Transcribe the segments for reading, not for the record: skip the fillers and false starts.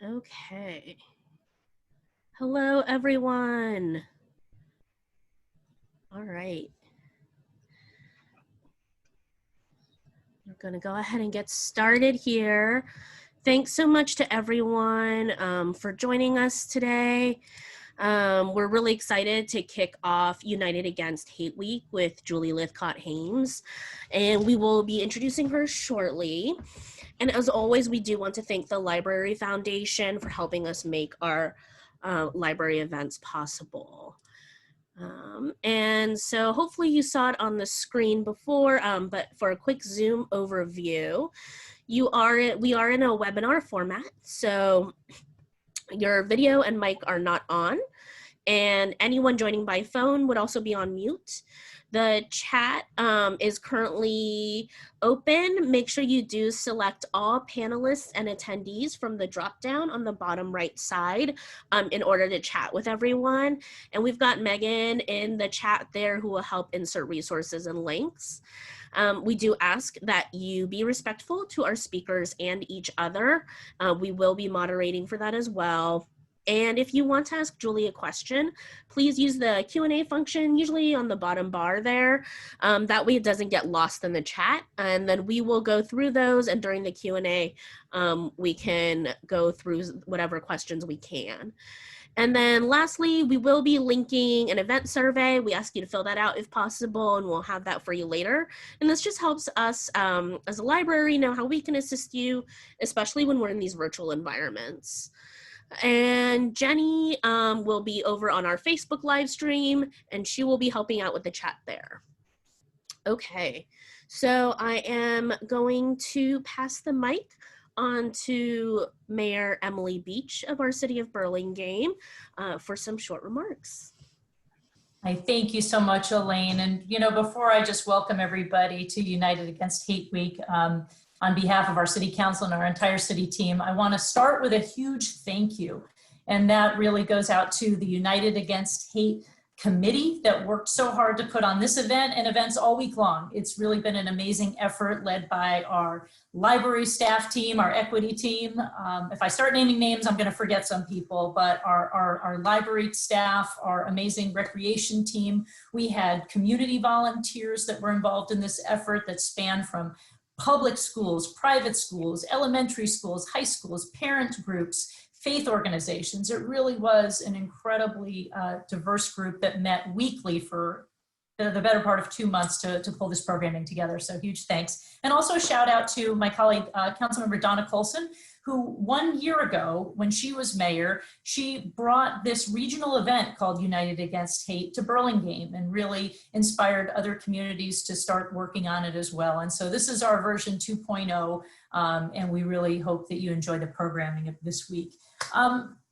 Okay. Hello, everyone. All right. We're going to go ahead and get started here. Thanks so much to everyone for joining us today. We're really excited to kick off United Against Hate Week with Julie Lythcott-Haims, and we will be introducing her shortly. And as always, we do want to thank the Library Foundation for helping us make our library events possible. And so hopefully you saw it on the screen before, but for a quick Zoom overview, we are in a webinar format, so your video and mic are not on, and anyone joining by phone would also be on mute. The chat is currently open. Make sure you do select all panelists and attendees from the drop-down on the bottom right side in order to chat with everyone. And we've got Megan in the chat there who will help insert resources and links. We do ask that you be respectful to our speakers and each other. We will be moderating for that as well. And if you want to ask Julie a question, please use the Q&A function, usually on the bottom bar there. That way it doesn't get lost in the chat. And then we will go through those, and during the Q&A, we can go through whatever questions we can. And then lastly, we will be linking an event survey. We ask you to fill that out if possible, and we'll have that for you later. And this just helps us as a library know how we can assist you, especially when we're in these virtual environments. And Jenny will be over on our Facebook live stream, and she will be helping out with the chat there. Okay, so I am going to pass the mic on to Mayor Emily Beach of our city of Burlingame for some short remarks. I thank you so much, Elaine. And, you know, before I just welcome everybody to United Against Hate Week, on behalf of our city council and our entire city team, I want to start with a huge thank you. And that really goes out to the United Against Hate committee that worked so hard to put on this event and events all week long. It's really been an amazing effort led by our library staff team, our equity team. If I start naming names, I'm going to forget some people, but our library staff, our amazing recreation team. We had community volunteers that were involved in this effort that spanned from public schools, private schools, elementary schools, high schools, parent groups, faith organizations. It really was an incredibly diverse group that met weekly for the better part of 2 months to pull this programming together. So huge thanks. And also a shout out to my colleague, Councilmember Donna Colson, who 1 year ago, when she was mayor, she brought this regional event called United Against Hate to Burlingame and really inspired other communities to start working on it as well. And so this is our version 2.0, and we really hope that you enjoy the programming of this week.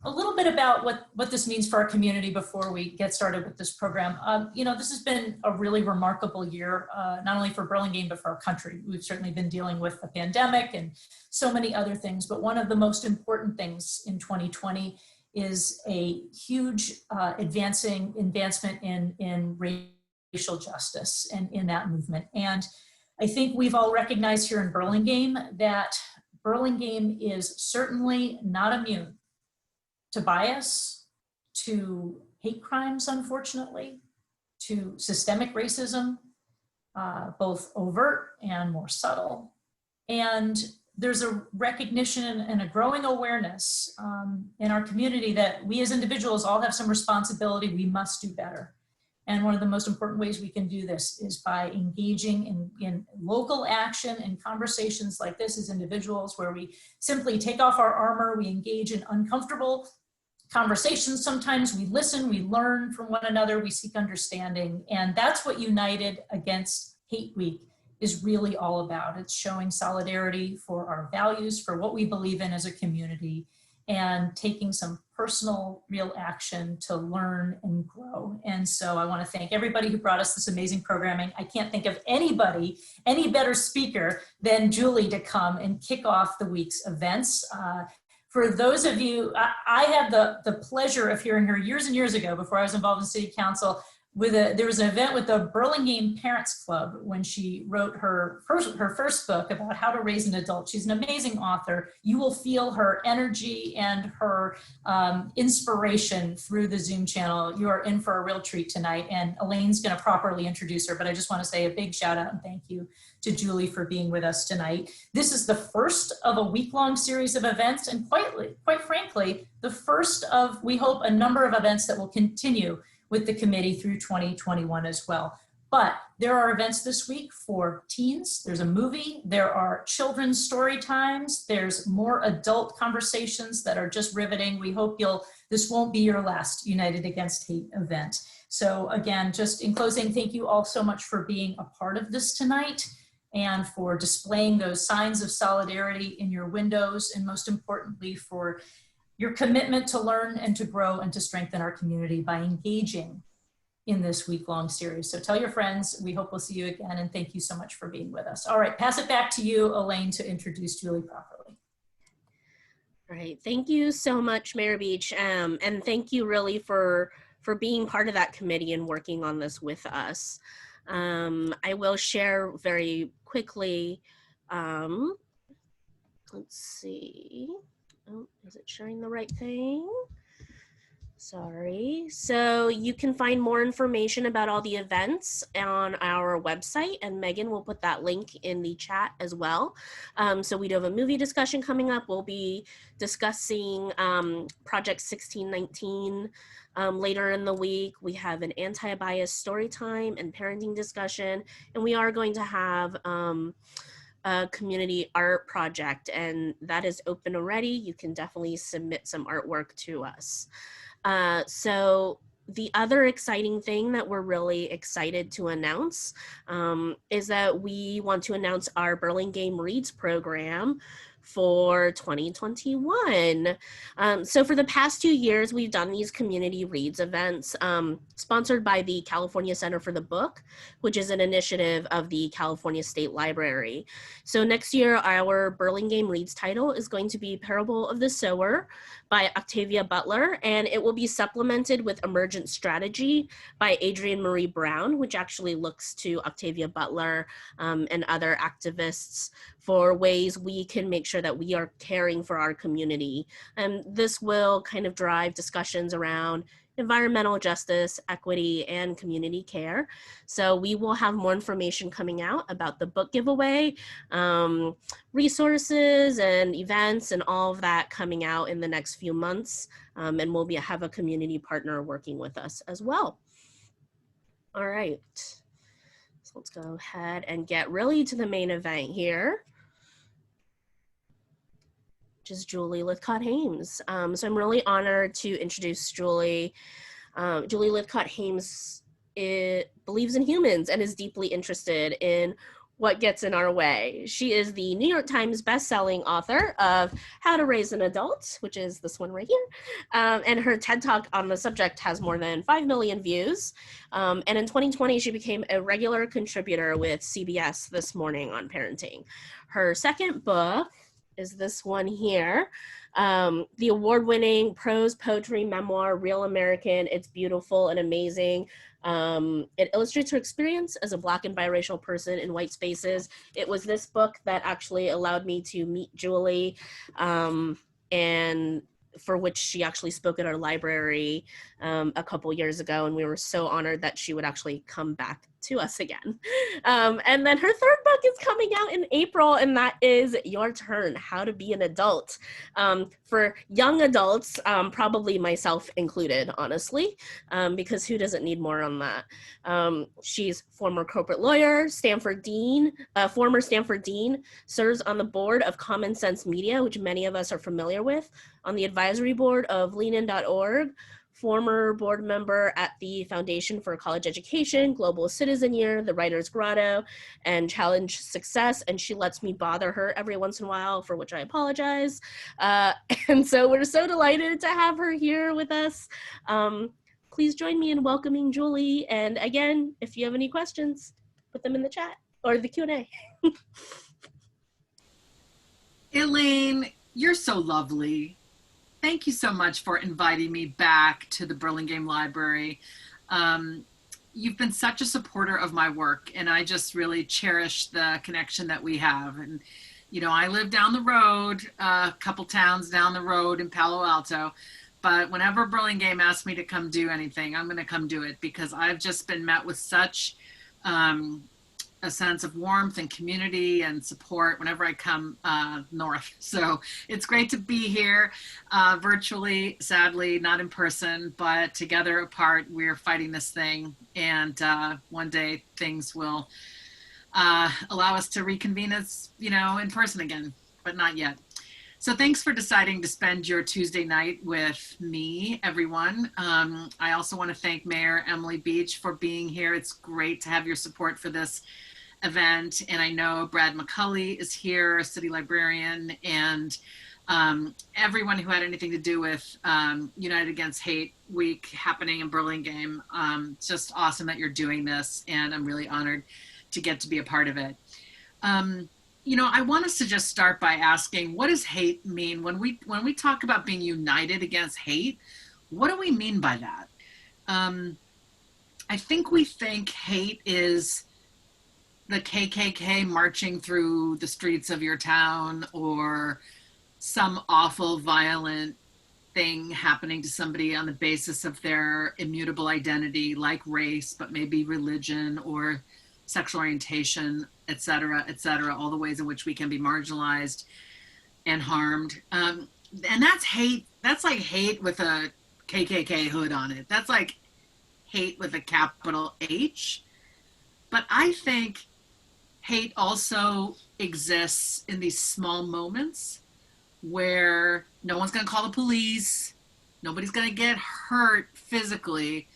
A little bit about what this means for our community before we get started with this program. You know, this has been a really remarkable year, not only for Burlingame, but for our country. We've certainly been dealing with the pandemic and so many other things, but one of the most important things in 2020 is a huge advancement in racial justice and in that movement. And I think we've all recognized here in Burlingame that Burlingame is certainly not immune to bias, to hate crimes, unfortunately, to systemic racism, both overt and more subtle. And there's a recognition and a growing awareness in our community that we as individuals all have some responsibility. We must do better. And one of the most important ways we can do this is by engaging in local action and conversations like this as individuals, where we simply take off our armor, we engage in uncomfortable conversations. Sometimes we listen, we learn from one another, we seek understanding. And that's what United Against Hate Week is really all about. It's showing solidarity for our values, for what we believe in as a community, and taking some personal, real action to learn and grow. And so I want to thank everybody who brought us this amazing programming. I can't think of anybody, any better speaker than Julie to come and kick off the week's events. For those of you, I had the pleasure of hearing her years and years ago before I was involved in city council, there was an event with the Burlingame Parents Club when she wrote her first book about how to raise an adult. She's an amazing author. You will feel her energy and her inspiration through the Zoom channel. You are in for a real treat tonight, and Elaine's going to properly introduce her, but I just want to say a big shout out and thank you to Julie for being with us tonight. This is the first of a week-long series of events, and quite frankly, the first of, we hope, a number of events that will continue with the committee through 2021 as well. But there are events this week for teens, there's a movie, there are children's story times, there's more adult conversations that are just riveting. We hope this won't be your last United Against Hate event. So again, just in closing, thank you all so much for being a part of this tonight and for displaying those signs of solidarity in your windows, and most importantly, for your commitment to learn and to grow and to strengthen our community by engaging in this week-long series. So tell your friends, we hope we'll see you again, and thank you so much for being with us. All right, pass it back to you, Elaine, to introduce Julie properly. All right, thank you so much, Mayor Beach, and thank you really for being part of that committee and working on this with us. I will share very quickly, let's see. Oh, is it sharing the right thing? Sorry. So you can find more information about all the events on our website, and Megan will put that link in the chat as well. So we do have a movie discussion coming up. We'll be discussing Project 1619 later in the week. We have an anti-bias story time and parenting discussion, and we are going to have a community art project, and that is open already. You can definitely submit some artwork to us. So the other exciting thing that we're really excited to announce is that we want to announce our Burlingame Reads program for 2021. So for the past 2 years, we've done these community reads events sponsored by the California Center for the Book, which is an initiative of the California State Library. So next year, our Burlingame Reads title is going to be Parable of the Sower by Octavia Butler, and it will be supplemented with Emergent Strategy by Adrienne Marie Brown, which actually looks to Octavia Butler and other activists for ways we can make sure that we are caring for our community. And this will kind of drive discussions around environmental justice, equity, and community care. So we will have more information coming out about the book giveaway, resources and events and all of that coming out in the next few months. And we'll have a community partner working with us as well. All right, so let's go ahead and get really to the main event here, which is Julie Lythcott-Haims. So I'm really honored to introduce Julie. Julie Lythcott-Haims believes in humans and is deeply interested in what gets in our way. She is the New York Times bestselling author of How to Raise an Adult, which is this one right here. And her TED Talk on the subject has more than 5 million views. And in 2020, she became a regular contributor with CBS This Morning on parenting. Her second book is this one here, the award-winning prose poetry memoir, Real American. It's beautiful and amazing. It illustrates her experience as a Black and biracial person in white spaces. It was this book that actually allowed me to meet Julie, and for which she actually spoke at our library a couple years ago, and we were so honored that she would actually come back to us again. And then her third book is coming out in April, and that is Your Turn, How to Be an Adult. For young adults, probably myself included, honestly, because who doesn't need more on that? She's former corporate lawyer, former Stanford dean, serves on the board of Common Sense Media, which many of us are familiar with, on the advisory board of leanin.org, former board member at the Foundation for College Education, Global Citizen Year, the Writers Grotto, and Challenge Success. And she lets me bother her every once in a while, for which I apologize. And so we're so delighted to have her here with us. Please join me in welcoming Julie. And again, if you have any questions, put them in the chat or the Q&A. Elaine, you're so lovely. Thank you so much for inviting me back to the Burlingame Library. you've been such a supporter of my work, and I just really cherish the connection that we have. And, you know, I live down the road, a couple towns down the road in Palo Alto, but whenever Burlingame asks me to come do anything, I'm going to come do it, because I've just been met with such a sense of warmth and community and support whenever I come north. So it's great to be here virtually, sadly, not in person, but together apart, we're fighting this thing. And one day things will allow us to reconvene as, you know, in person again, but not yet. So thanks for deciding to spend your Tuesday night with me, everyone. I also want to thank Mayor Emily Beach for being here. It's great to have your support for this event. And I know Brad McCulley is here, city librarian, and everyone who had anything to do with United Against Hate Week happening in Burlingame. Just awesome that you're doing this, and I'm really honored to get to be a part of it. You know, I want us to just start by asking, what does hate mean? When we talk about being united against hate, what do we mean by that? I think we think hate is the KKK marching through the streets of your town, or some awful violent thing happening to somebody on the basis of their immutable identity, like race, but maybe religion or sexual orientation, et cetera, all the ways in which we can be marginalized and harmed. And that's hate. That's like hate with a KKK hood on it. That's like hate with a capital H. But I think hate also exists in these small moments where no one's going to call the police, nobody's going to get hurt physically,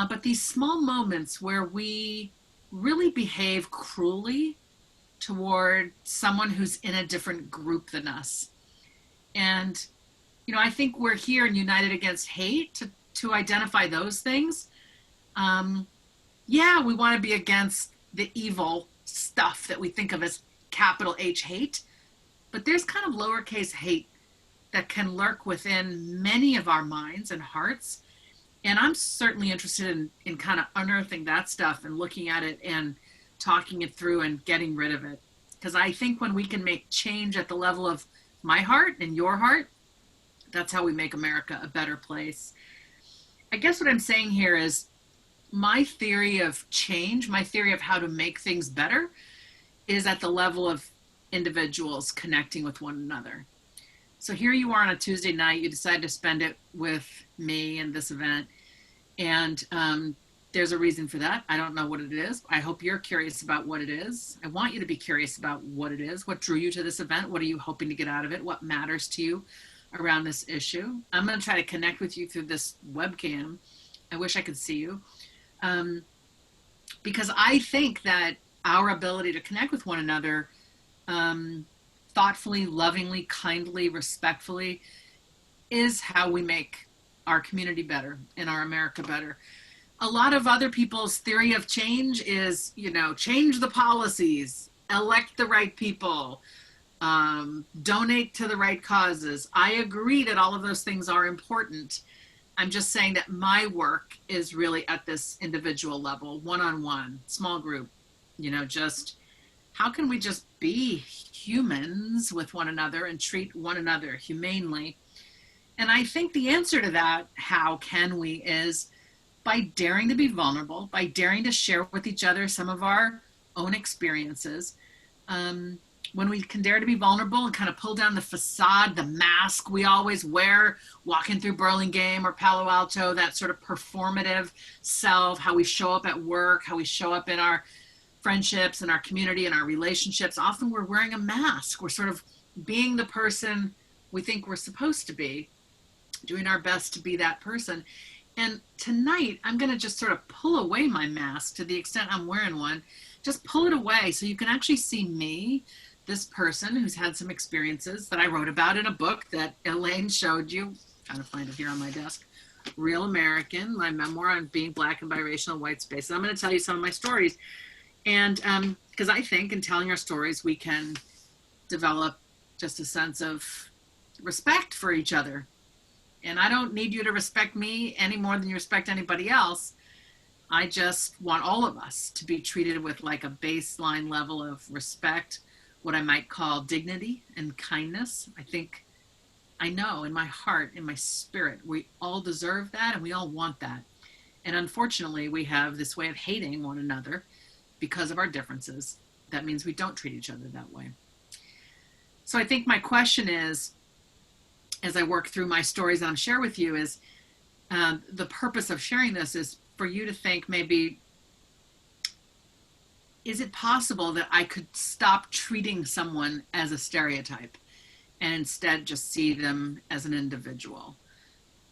but these small moments where we really behave cruelly toward someone who's in a different group than us. And, you know, I think we're here in United Against Hate to identify those things. Yeah, we want to be against the evil stuff that we think of as capital H hate, but there's kind of lowercase hate that can lurk within many of our minds and hearts. And I'm certainly interested in kind of unearthing that stuff and looking at it and talking it through and getting rid of it. Because I think when we can make change at the level of my heart and your heart, that's how we make America a better place. I guess what I'm saying here is my theory of change, my theory of how to make things better, is at the level of individuals connecting with one another. So here you are on a Tuesday night, you decide to spend it with me in this event. And there's a reason for that. I don't know what it is. I hope you're curious about what it is. I want you to be curious about what it is. What drew you to this event? What are you hoping to get out of it? What matters to you around this issue? I'm going to try to connect with you through this webcam. I wish I could see you. Because I think that our ability to connect with one another thoughtfully, lovingly, kindly, respectfully is how we make our community better and our America better. A lot of other people's theory of change is, you know, change the policies, elect the right people, donate to the right causes. I agree that all of those things are important. I'm just saying that my work is really at this individual level, one-on-one, small group, you know, just how can we just be humans with one another and treat one another humanely? And I think the answer to that, how can we, is by daring to be vulnerable, by daring to share with each other some of our own experiences. When we can dare to be vulnerable and kind of pull down the facade, the mask we always wear walking through Burlingame or Palo Alto, that sort of performative self, how we show up at work, how we show up in our friendships and our community and our relationships. Often we're wearing a mask. We're sort of being the person we think we're supposed to be, doing our best to be that person. And tonight, I'm going to just sort of pull away my mask to the extent I'm wearing one. Just pull it away so you can actually see me, this person who's had some experiences that I wrote about in a book that Elaine showed you. I'm trying to find it here on my desk. Real American, my memoir on being Black and biracial in white space. And I'm going to tell you some of my stories. And because I think in telling our stories, we can develop just a sense of respect for each other. And I don't need you to respect me any more than you respect anybody else. I just want all of us to be treated with like a baseline level of respect, what I might call dignity and kindness. I know in my heart, in my spirit, we all deserve that and we all want that. And unfortunately, we have this way of hating one another because of our differences. That means we don't treat each other that way. So I think my question is, as I work through my stories that I'm share with you, is the purpose of sharing this is for you to think maybe, is it possible that I could stop treating someone as a stereotype and instead just see them as an individual,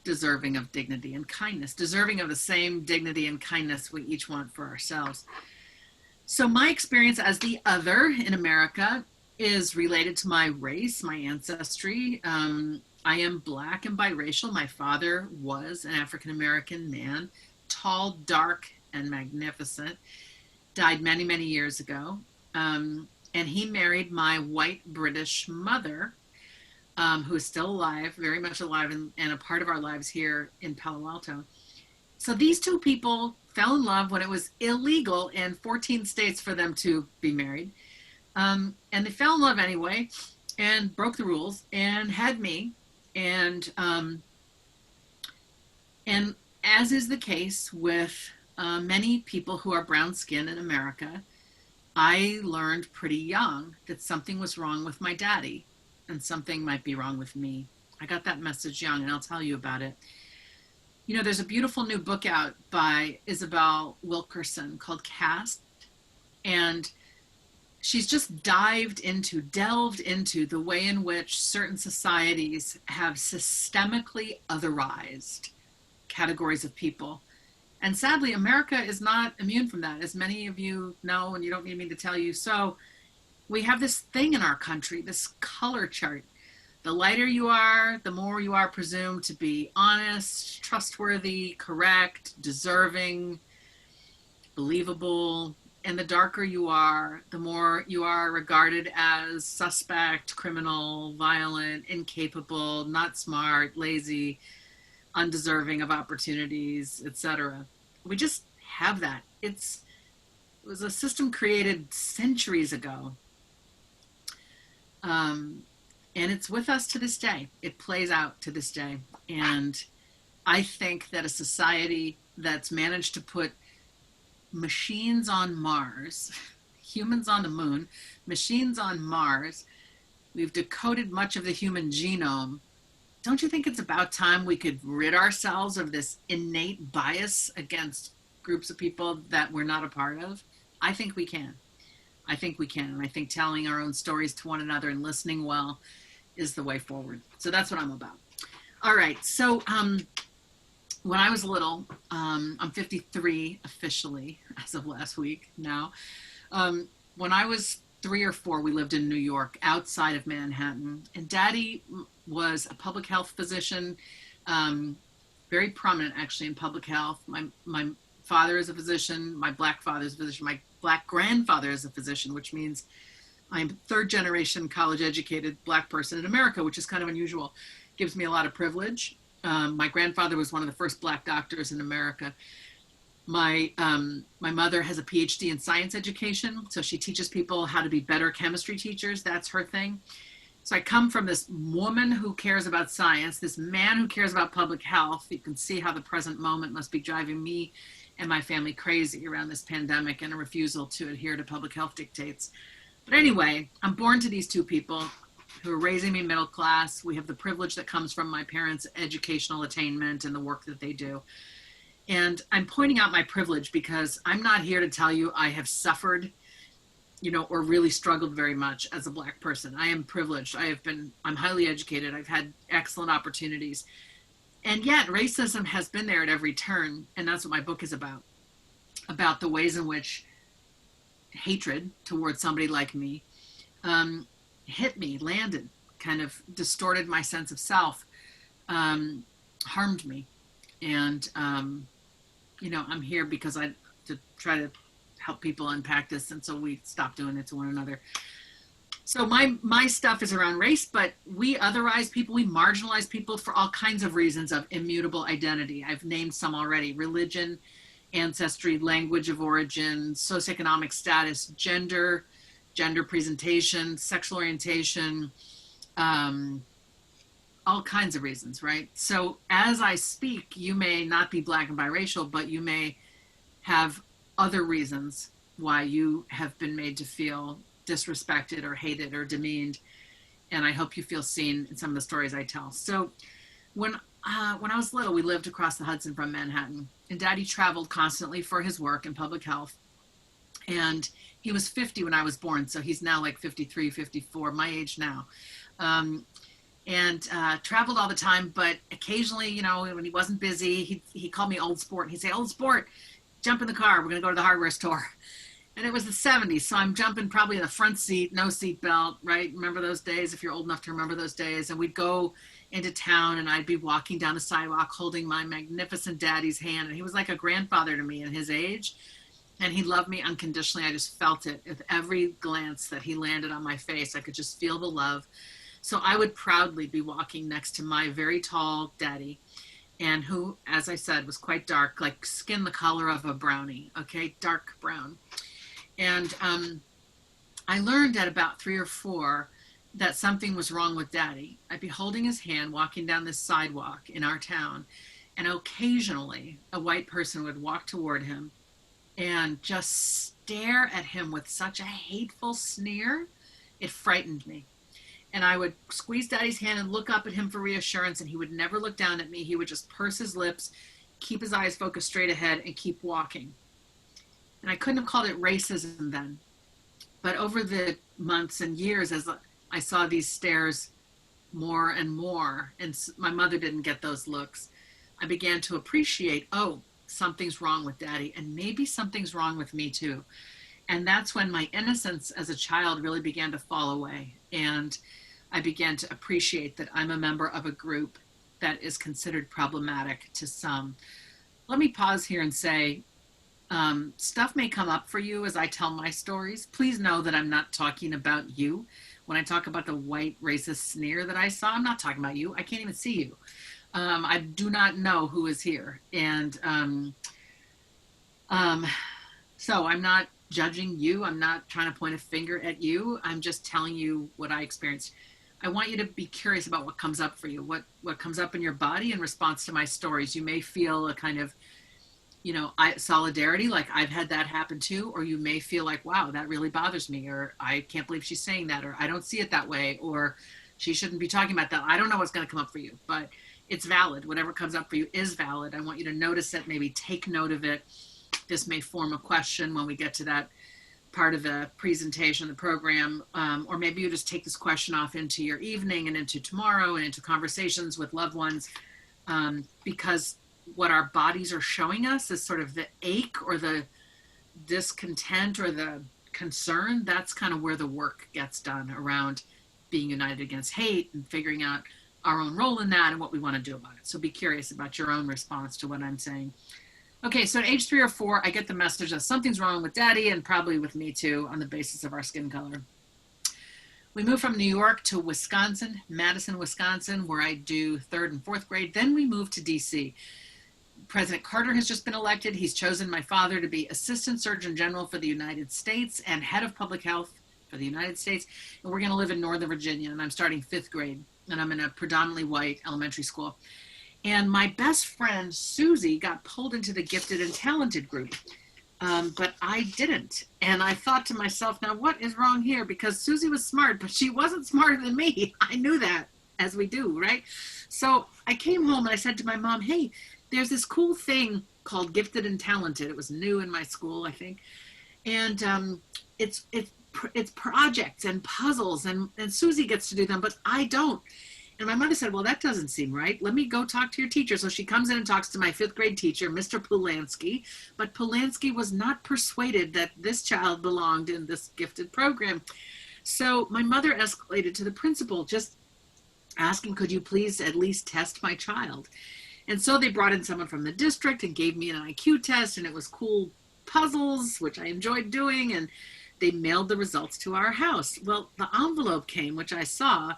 deserving of dignity and kindness, deserving of the same dignity and kindness we each want for ourselves? So my experience as the other in America is related to my race, my ancestry. I am Black and biracial. My father was an African-American man, tall, dark, and magnificent, died many, many years ago. And he married my white British mother, who is still alive, very much alive, and a part of our lives here in Palo Alto. So these two people fell in love when it was illegal in 14 states for them to be married. And they fell in love anyway and broke the rules and had me. And as is the case with many people who are brown skinned in America, I learned pretty young that something was wrong with my daddy and something might be wrong with me. I got that message young, and I'll tell you about it. You know, there's a beautiful new book out by Isabel Wilkerson called Caste, and she's just delved into the way in which certain societies have systemically otherized categories of people. And sadly, America is not immune from that, as many of you know, and you don't need me to tell you. So we have this thing in our country, this color chart. The lighter you are, the more you are presumed to be honest, trustworthy, correct, deserving, believable. And the darker you are, the more you are regarded as suspect, criminal, violent, incapable, not smart, lazy, undeserving of opportunities, etc. We just have that. It was a system created centuries ago. And it's with us to this day. It plays out to this day. And I think that a society that's managed to put machines on Mars, humans on the moon, machines on Mars, we've decoded much of the human genome. Don't you think it's about time we could rid ourselves of this innate bias against groups of people that we're not a part of? I think we can. I think we can. And I think telling our own stories to one another and listening well is the way forward. So that's what I'm about. All right. So when I was little, I'm 53 officially as of last week now. When I was 3 or 4, we lived in New York outside of Manhattan, and Daddy was a public health physician, very prominent actually in public health. My father is a physician, my Black father is a physician, my Black grandfather is a physician, which means I'm third generation college educated Black person in America, which is kind of unusual. Gives me a lot of privilege. My grandfather was one of the first Black doctors in America. My mother has a PhD in science education, so she teaches people how to be better chemistry teachers. That's her thing. So I come from this woman who cares about science, this man who cares about public health. You can see how the present moment must be driving me and my family crazy around this pandemic and a refusal to adhere to public health dictates. But anyway, I'm born to these two people who are raising me middle class. We have the privilege that comes from my parents' educational attainment and the work that they do. And I'm pointing out my privilege because I'm not here to tell you I have suffered, or really struggled very much as a Black person. I am privileged. I'm highly educated. I've had excellent opportunities. And yet racism has been there at every turn. And that's what my book is about the ways in which hatred towards somebody like me hit me, landed, kind of distorted my sense of self, harmed me. And, I'm here because to try to help people unpack this. And so we stop doing it to one another. So my stuff is around race, but we otherize people, we marginalize people for all kinds of reasons of immutable identity. I've named some already: religion, ancestry, language of origin, socioeconomic status, gender presentation, sexual orientation, all kinds of reasons, right? So as I speak, you may not be Black and biracial, but you may have other reasons why you have been made to feel disrespected or hated or demeaned. And I hope you feel seen in some of the stories I tell. So when I was little, we lived across the Hudson from Manhattan, and Daddy traveled constantly for his work in public health. And he was 50 when I was born, so he's now like 53, 54, my age now. And traveled all the time, but occasionally, you know, when he wasn't busy, he called me old sport. He'd say, old sport, jump in the car, we're gonna go to the hardware store. And it was the 70s, so I'm jumping probably in the front seat, no seat belt, right? Remember those days, if you're old enough to remember those days. And we'd go into town, and I'd be walking down the sidewalk holding my magnificent daddy's hand. And he was like a grandfather to me in his age. And he loved me unconditionally. I just felt it with every glance that he landed on my face. I could just feel the love. So I would proudly be walking next to my very tall daddy, and who, as I said, was quite dark, like skin the color of a brownie, okay, dark brown. And I learned at about 3 or 4 that something was wrong with Daddy. I'd be holding his hand, walking down this sidewalk in our town, and occasionally a white person would walk toward him and just stare at him with such a hateful sneer. It frightened me. And I would squeeze Daddy's hand and look up at him for reassurance, and he would never look down at me. He would just purse his lips, keep his eyes focused straight ahead, and keep walking. And I couldn't have called it racism then. But over the months and years, as I saw these stares more and more, and my mother didn't get those looks, I began to appreciate, oh, something's wrong with Daddy, and maybe something's wrong with me too. And that's when my innocence as a child really began to fall away. And I began to appreciate that I'm a member of a group that is considered problematic to some. Let me pause here and say, stuff may come up for you as I tell my stories. Please know that I'm not talking about you. When I talk about the white racist sneer that I saw, I'm not talking about you. I can't even see you. I do not know who is here. And so I'm not judging you. I'm not trying to point a finger at you. I'm just telling you what I experienced. I want you to be curious about what comes up for you, what comes up in your body in response to my stories. You may feel a kind of, solidarity, like I've had that happen too, or you may feel like, wow, that really bothers me, or I can't believe she's saying that, or I don't see it that way, or she shouldn't be talking about that. I don't know what's going to come up for you, but it's valid. Whatever comes up for you is valid. I want you to notice it, maybe take note of it. This may form a question when we get to that part of the presentation, the program, or maybe you just take this question off into your evening and into tomorrow and into conversations with loved ones, because what our bodies are showing us is sort of the ache or the discontent or the concern. That's kind of where the work gets done around being united against hate and figuring out our own role in that and what we want to do about it. So be curious about your own response to what I'm saying. Okay, so at age 3 or 4, I get the message that something's wrong with Daddy and probably with me too on the basis of our skin color. We moved from New York to Wisconsin, Madison, Wisconsin, where I do 3rd and 4th grade. Then we moved to DC. President Carter has just been elected. He's chosen my father to be Assistant Surgeon General for the United States and Head of Public Health for the United States. And we're going to live in Northern Virginia, and I'm starting 5th grade, and I'm in a predominantly white elementary school. And my best friend, Susie, got pulled into the gifted and talented group, but I didn't. And I thought to myself, now what is wrong here? Because Susie was smart, but she wasn't smarter than me. I knew that, as we do, right? So I came home and I said to my mom, hey, there's this cool thing called Gifted and Talented. It was new in my school, I think. And it's projects and puzzles, and Susie gets to do them, but I don't. And my mother said, well, that doesn't seem right. Let me go talk to your teacher. So she comes in and talks to my 5th grade teacher, Mr. Pulansky. But Pulansky was not persuaded that this child belonged in this gifted program. So my mother escalated to the principal, just asking, could you please at least test my child? And so they brought in someone from the district and gave me an IQ test, and it was cool puzzles, which I enjoyed doing, and they mailed the results to our house. Well, the envelope came, which I saw.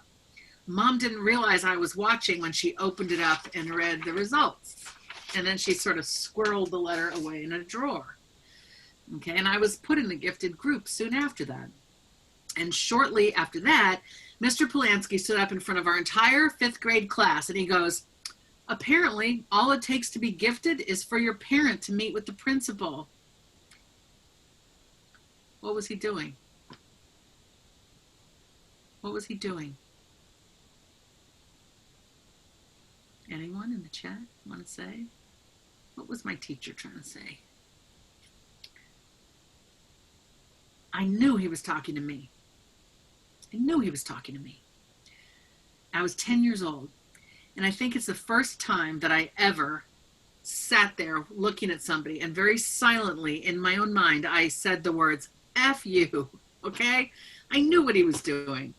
Mom didn't realize I was watching when she opened it up and read the results. And then she sort of squirreled the letter away in a drawer. Okay, and I was put in the gifted group soon after that. And shortly after that, Mr. Polanski stood up in front of our entire 5th grade class and he goes, apparently, all it takes to be gifted is for your parent to meet with the principal. What was he doing? What was he doing? Anyone in the chat want to say? What was my teacher trying to say? I knew he was talking to me. I knew he was talking to me. I was 10 years old. And I think it's the first time that I ever sat there looking at somebody and very silently in my own mind, I said the words, F you, okay? I knew what he was doing.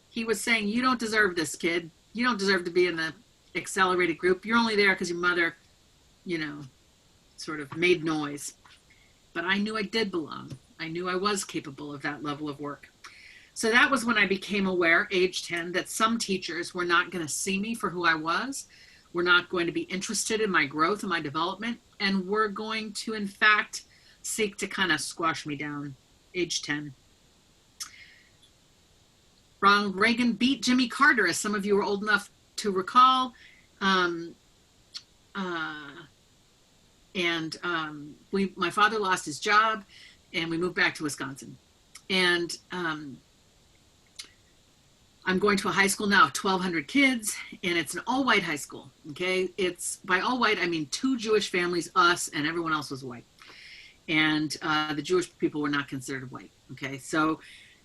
He was saying, you don't deserve this, kid. You don't deserve to be in the accelerated group. You're only there because your mother, you know, sort of made noise. But I knew I did belong. I knew I was capable of that level of work. So that was when I became aware, age 10, that some teachers were not going to see me for who I was, were not going to be interested in my growth and my development, and were going to, in fact, seek to kind of squash me down, age 10. Ronald Reagan beat Jimmy Carter, as some of you are old enough to recall. My father lost his job, and we moved back to Wisconsin. And I'm going to a high school now, 1,200 kids, and it's an all-white high school, okay? It's, by all white, I mean 2 Jewish families, us, and everyone else was white. And the Jewish people were not considered white, okay? So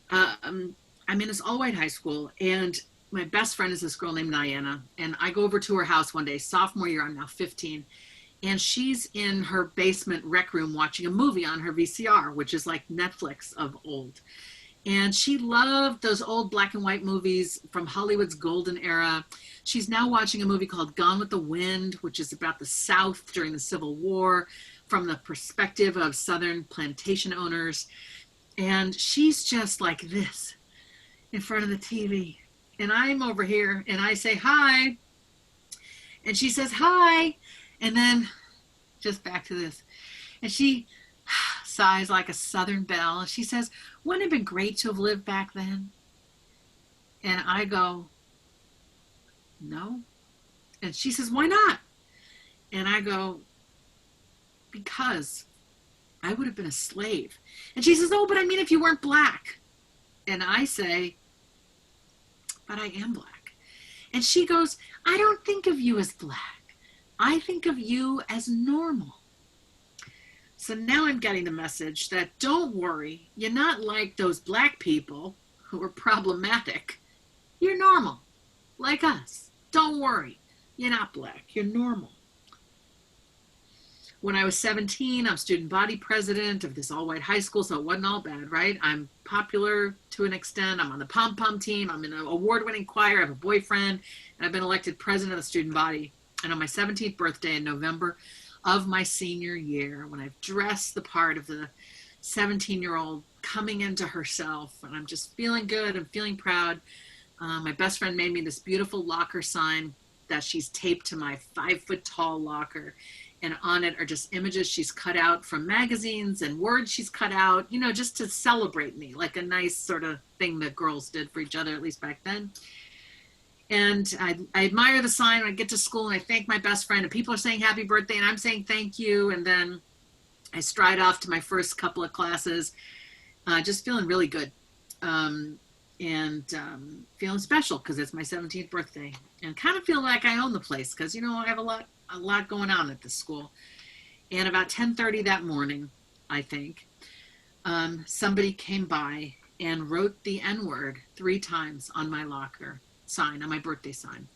I'm in this all-white high school, and my best friend is this girl named Diana, and I go over to her house one day, sophomore year, I'm now 15, and she's in her basement rec room watching a movie on her VCR, which is like Netflix of old. And she loved those old black and white movies from Hollywood's golden era. She's now watching a movie called Gone with the Wind, which is about the South during the Civil War from the perspective of Southern plantation owners. And she's just like this in front of the TV. And I'm over here and I say, hi. And she says, hi. And then just back to this. And she sighs like a Southern belle. And she says, wouldn't it have been great to have lived back then? And I go, no. And she says, why not? And I go, because I would have been a slave. And she says, oh, but I mean, if you weren't black. And I say, but I am black. And she goes, I don't think of you as black. I think of you as normal. So now I'm getting the message that don't worry, you're not like those black people who are problematic. You're normal, like us. Don't worry, you're not black, you're normal. When I was 17, I'm student body president of this all-white high school, so it wasn't all bad, right? I'm popular to an extent. I'm on the pom-pom team. I'm in an award-winning choir. I have a boyfriend, and I've been elected president of the student body. And on my 17th birthday in November of my senior year, when I've dressed the part of the 17-year-old coming into herself, and I'm just feeling good, I'm feeling proud, my best friend made me this beautiful locker sign that she's taped to my 5-foot-tall locker. And on it are just images she's cut out from magazines and words she's cut out, you know, just to celebrate me, like a nice sort of thing that girls did for each other, at least back then. And I admire the sign when I get to school and I thank my best friend and people are saying happy birthday and I'm saying thank you. And then I stride off to my first couple of classes, just feeling really good and feeling special because it's my 17th birthday and kind of feel like I own the place because, you know, I have a lot going on at this school. And about 10:30 that morning, I think, somebody came by and wrote the N-word 3 times on my locker sign, on my birthday sign.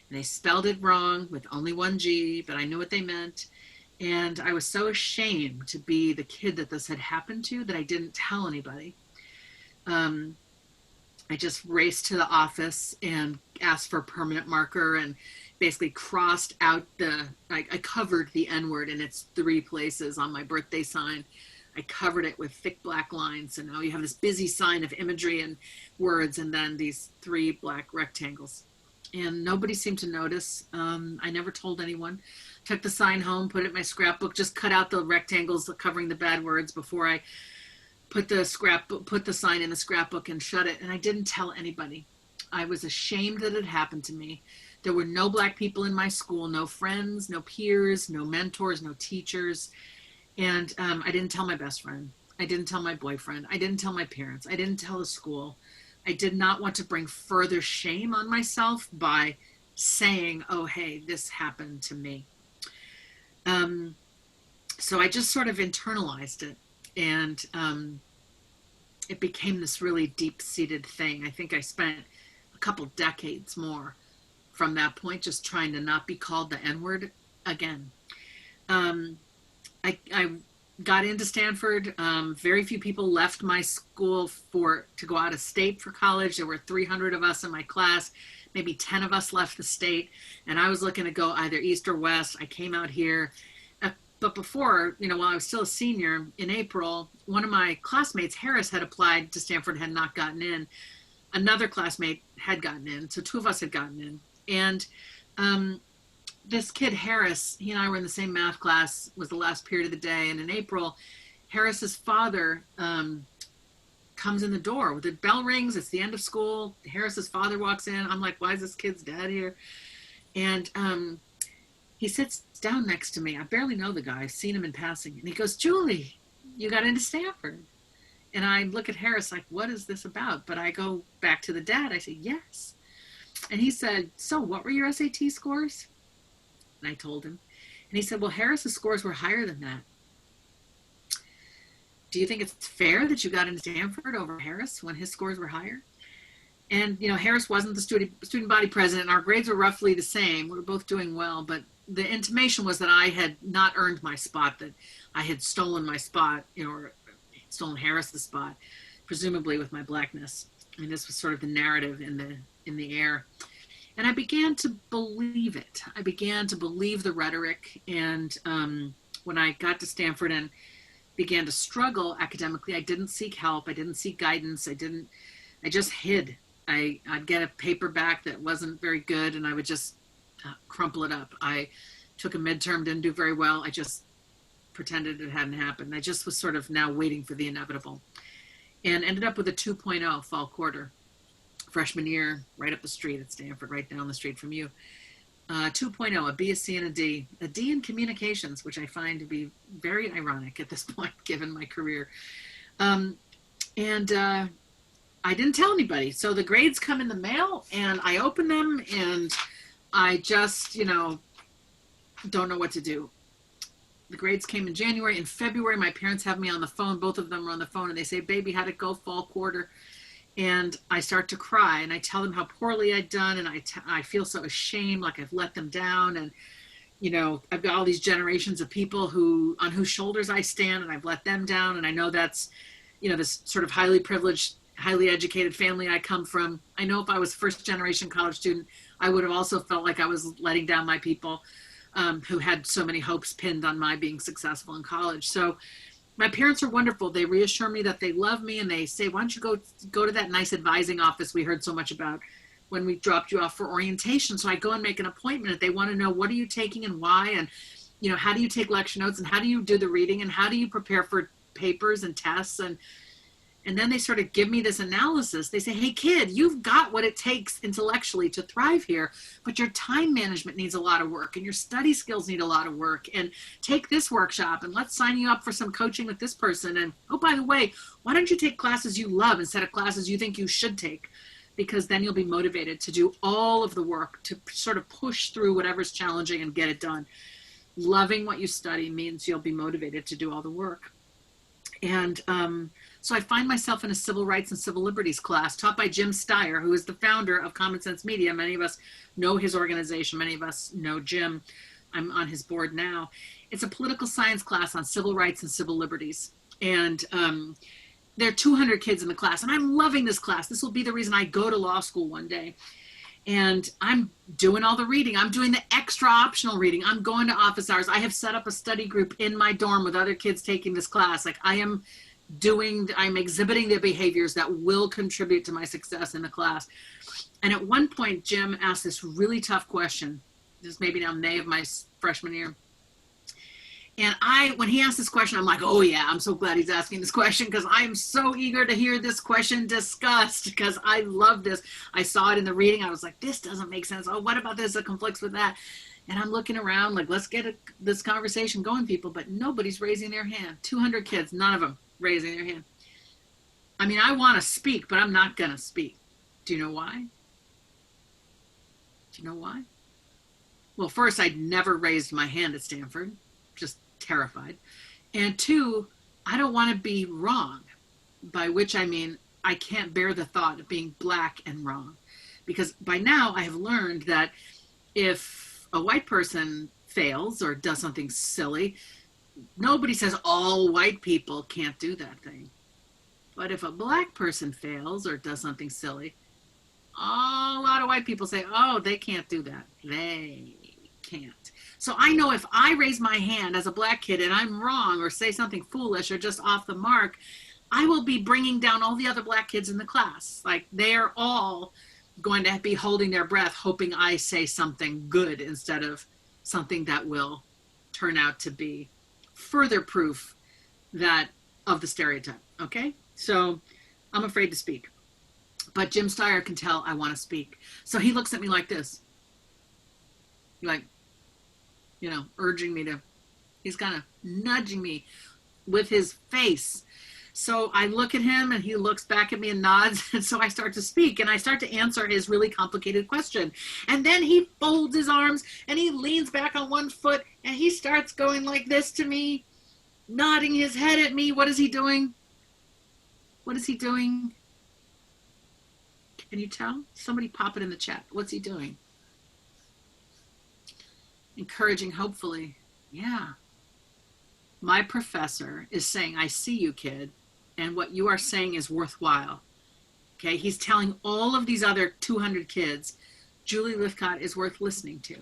And they spelled it wrong with only 1 G, but I knew what they meant. And I was so ashamed to be the kid that this had happened to that I didn't tell anybody. I just raced to the office and asked for a permanent marker and basically crossed out I covered the N-word in its 3 places on my birthday sign. I covered it with thick black lines. And now you have this busy sign of imagery and words and then these 3 black rectangles. and nobody seemed to notice. I never told anyone. Took the sign home, put it in my scrapbook, just cut out the rectangles covering the bad words before I put the sign in the scrapbook and shut it. And I didn't tell anybody. I was ashamed that it happened to me. There were no Black people in my school, no friends, no peers, no mentors, no teachers. And I didn't tell my best friend. I didn't tell my boyfriend. I didn't tell my parents. I didn't tell the school. I did not want to bring further shame on myself by saying, oh, hey, this happened to me. So I just sort of internalized it, and it became this really deep-seated thing. I think I spent a couple decades more from that point just trying to not be called the N-word again. I got into Stanford. Very few people left my school to go out of state for college. There were 300 of us in my class. Maybe 10 of us left the state, and I was looking to go either east or west. I came out here. But before, while I was still a senior, in April, one of my classmates, Harris, had applied to Stanford, had not gotten in. Another classmate had gotten in, so two of us had gotten in. And this kid, Harris, he and I were in the same math class, was the last period of the day. And in April, Harris's father comes in the door. The bell rings, it's the end of school. Harris's father walks in. I'm like, why is this kid's dad here? And he sits down next to me. I barely know the guy. I've seen him in passing. And he goes, Julie, you got into Stanford. And I look at Harris like, what is this about? But I go back to the dad. I say, yes. And he said, so what were your SAT scores? And I told him. And he said, well, Harris's scores were higher than that. Do you think it's fair that you got into Stanford over Harris when his scores were higher? And, Harris wasn't the student body president. Our grades were roughly the same. We were both doing well, but the intimation was that I had not earned my spot, that I had stolen my spot, or stolen Harris's spot, presumably with my Blackness. And this was sort of the narrative in the air. And I began to believe it. I began to believe the rhetoric. And when I got to Stanford and began to struggle academically, I didn't seek help. I didn't seek guidance. I just hid. I'd get a paperback that wasn't very good, and I would just crumple it up. I took a midterm, didn't do very well. I just pretended it hadn't happened. I just was sort of now waiting for the inevitable, and ended up with a 2.0 fall quarter. Freshman year, right up the street at Stanford, right down the street from you. 2.0, a B, a C, and a D. A D in communications, which I find to be very ironic at this point, given my career. I didn't tell anybody. So the grades come in the mail, and I open them, and I just, don't know what to do. The grades came in January. In February, my parents have me on the phone. Both of them are on the phone, and they say, baby, how'd it go fall quarter? And I start to cry, and I tell them how poorly I'd done, and I feel so ashamed, like I've let them down. And, I've got all these generations of people on whose shoulders I stand, and I've let them down. And I know that's, this sort of highly privileged, highly educated family I come from. I know if I was first generation college student, I would have also felt like I was letting down my people who had so many hopes pinned on my being successful in college. So my parents are wonderful. They reassure me that they love me, and they say, why don't you go to that nice advising office we heard so much about when we dropped you off for orientation. So I go and make an appointment. They want to know, what are you taking and why? And, how do you take lecture notes, and how do you do the reading, and how do you prepare for papers and tests? And then they sort of give me this analysis. They say, hey, kid, you've got what it takes intellectually to thrive here, but your time management needs a lot of work, and your study skills need a lot of work. And take this workshop, and let's sign you up for some coaching with this person. And, oh, by the way, why don't you take classes you love instead of classes you think you should take? Because then you'll be motivated to do all of the work, to sort of push through whatever's challenging and get it done. Loving what you study means you'll be motivated to do all the work. And so I find myself in a civil rights and civil liberties class taught by Jim Steyer, who is the founder of Common Sense Media. Many of us know his organization. Many of us know Jim. I'm on his board now. It's a political science class on civil rights and civil liberties. And there are 200 kids in the class, and I'm loving this class. This will be the reason I go to law school one day. And I'm doing all the reading. I'm doing the extra optional reading. I'm going to office hours. I have set up a study group in my dorm with other kids taking this class. Like, I am I'm exhibiting the behaviors that will contribute to my success in the class. And at one point, Jim asked this really tough question. This is maybe now May of my freshman year. And when he asked this question, I'm like, oh yeah, I'm so glad he's asking this question, because I'm so eager to hear this question discussed, because I love this. I saw it in the reading. I was like, this doesn't make sense. Oh, what about this? It conflicts with that. And I'm looking around like, let's get this conversation going, people. But nobody's raising their hand. 200 kids, none of them raising their hand. I mean, I want to speak, but I'm not going to speak. Do you know why? Do you know why? Well, first, I'd never raised my hand at Stanford. Just terrified. And two, I don't want to be wrong, by which I mean I can't bear the thought of being black and wrong. Because by now I have learned that if a white person fails or does something silly, nobody says all white people can't do that thing. But if a black person fails or does something silly, a lot of white people say, oh, they can't do that. They can't. So I know if I raise my hand as a black kid and I'm wrong or say something foolish or just off the mark, I will be bringing down all the other black kids in the class. Like, they're all going to be holding their breath, hoping I say something good instead of something that will turn out to be further proof of the stereotype. Okay? So I'm afraid to speak. But Jim Steyer can tell I want to speak. So he looks at me like this. Like, urging me to, he's kind of nudging me with his face. So I look at him and he looks back at me and nods. And so I start to speak and I start to answer his really complicated question. And then he folds his arms and he leans back on one foot and he starts going like this to me, nodding his head at me. What is he doing? What is he doing? Can you tell? Somebody pop it in the chat. What's he doing? Encouraging, hopefully. Yeah. My professor is saying, I see you, kid, and what you are saying is worthwhile. Okay, he's telling all of these other 200 kids, Julie Lythcott is worth listening to.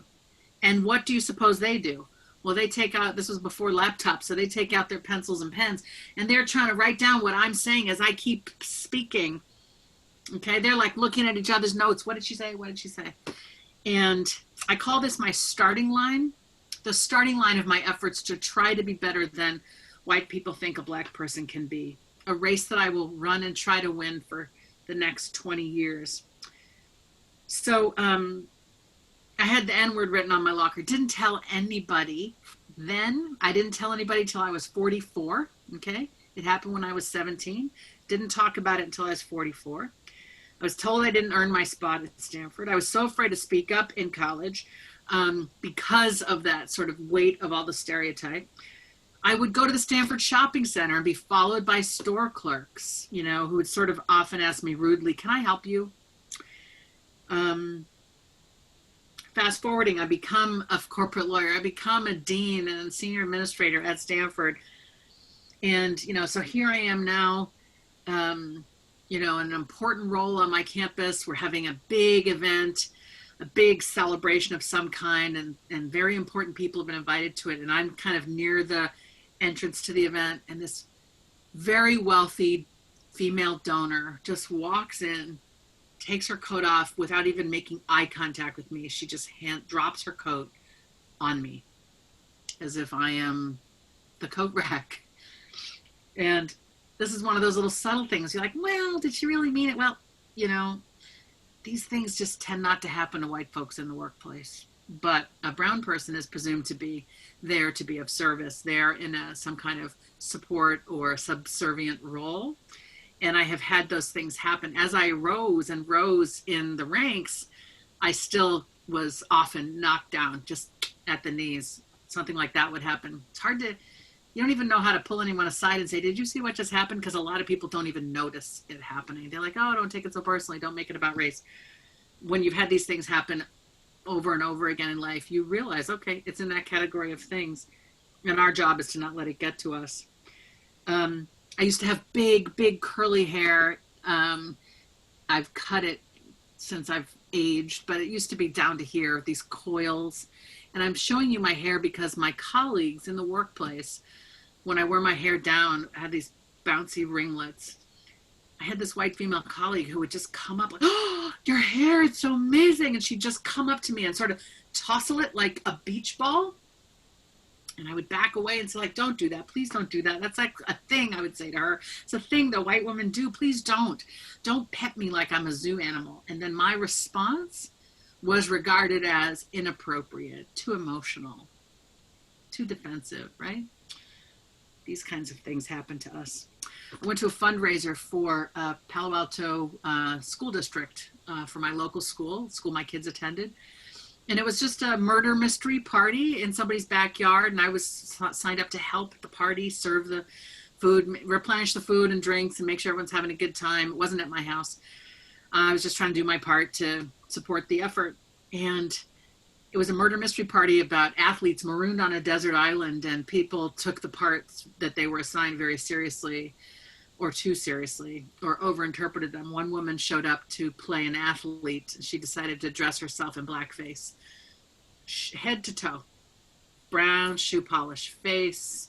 And what do you suppose they do? Well, they take out, this was before laptops, so they take out their pencils and pens, and they're trying to write down what I'm saying as I keep speaking. Okay, they're like looking at each other's notes. What did she say? What did she say? And I call this my starting line, the starting line of my efforts to try to be better than white people think a black person can be. A race that I will run and try to win for the next 20 years. So I had the N-word written on my locker. Didn't tell anybody then. I didn't tell anybody till I was 44, okay? It happened when I was 17. Didn't talk about it until I was 44. I was told I didn't earn my spot at Stanford. I was so afraid to speak up in college because of that sort of weight of all the stereotype. I would go to the Stanford shopping center and be followed by store clerks, who would sort of often ask me rudely, can I help you? Fast forwarding, I become a corporate lawyer. I become a dean and senior administrator at Stanford. And, so here I am now, an important role on my campus. We're having a big event, a big celebration of some kind, and very important people have been invited to it. And I'm kind of near the entrance to the event, and this very wealthy female donor just walks in, takes her coat off without even making eye contact with me. She just drops her coat on me as if I am the coat rack. And this is one of those little subtle things. You're like, well, did she really mean it? Well, these things just tend not to happen to white folks in the workplace. But a brown person is presumed to be there to be of service, there in some kind of support or subservient role. And I have had those things happen. As I rose in the ranks, I still was often knocked down just at the knees. Something like that would happen. It's hard to, you don't even know how to pull anyone aside and say, did you see what just happened? Because a lot of people don't even notice it happening. They're like, oh, don't take it so personally. Don't make it about race. When you've had these things happen over and over again in life, you realize, okay, it's in that category of things. And our job is to not let it get to us. I used to have big curly hair. I've cut it since I've aged, but it used to be down to here, these coils. And I'm showing you my hair because my colleagues in the workplace, when I wear my hair down, I had these bouncy ringlets. I had this white female colleague who would just come up like, oh, your hair, it's so amazing. And she'd just come up to me and sort of tousle it like a beach ball. And I would back away and say, like, don't do that. Please don't do that. That's like a thing I would say to her. It's a thing that white women do. Please don't. Don't pet me like I'm a zoo animal. And then my response was regarded as inappropriate, too emotional, too defensive, right? These kinds of things happen to us. I went to a fundraiser for Palo Alto school district for my local school my kids attended. And it was just a murder mystery party in somebody's backyard. And I was signed up to help at the party, serve the food, replenish the food and drinks, and make sure everyone's having a good time. It wasn't at my house. I was just trying to do my part to support the effort. And it was a murder mystery party about athletes marooned on a desert island, and people took the parts that they were assigned very seriously, or too seriously, or overinterpreted them. One woman showed up to play an athlete. She decided to dress herself in blackface, head to toe, brown shoe polish, face,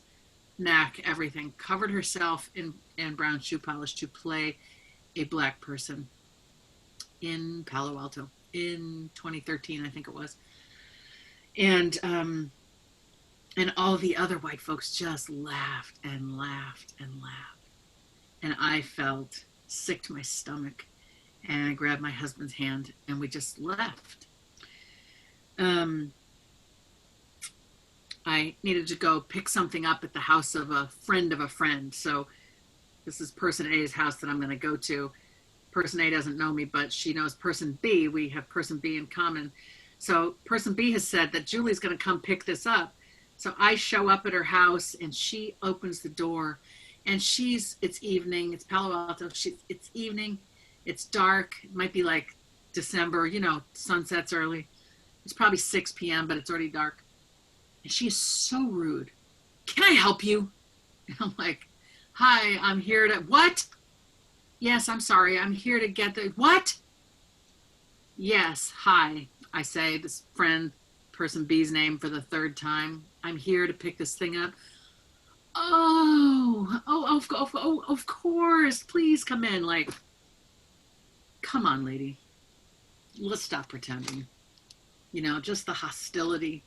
neck, everything, covered herself in brown shoe polish to play a black person in Palo Alto in 2013, I think it was. And all the other white folks just laughed and laughed and laughed. And I felt sick to my stomach, and I grabbed my husband's hand and we just left. I needed to go pick something up at the house of a friend. So this is person A's house that I'm going to go to. Person A doesn't know me, but she knows person B. We have person B in common. So person B has said that Julie's going to come pick this up. So I show up at her house and she opens the door. And it's evening, it's Palo Alto, it's evening, it's dark, it might be like December, sunset's early. It's probably 6 p.m., but it's already dark. And she is so rude. Can I help you? And I'm like, hi, I'm here to, what? Yes, I'm sorry, I'm here to get the, what? Yes, hi, I say this friend, person B's name for the third time. I'm here to pick this thing up. Of course, please come in. Like, come on, lady, let's stop pretending. Just the hostility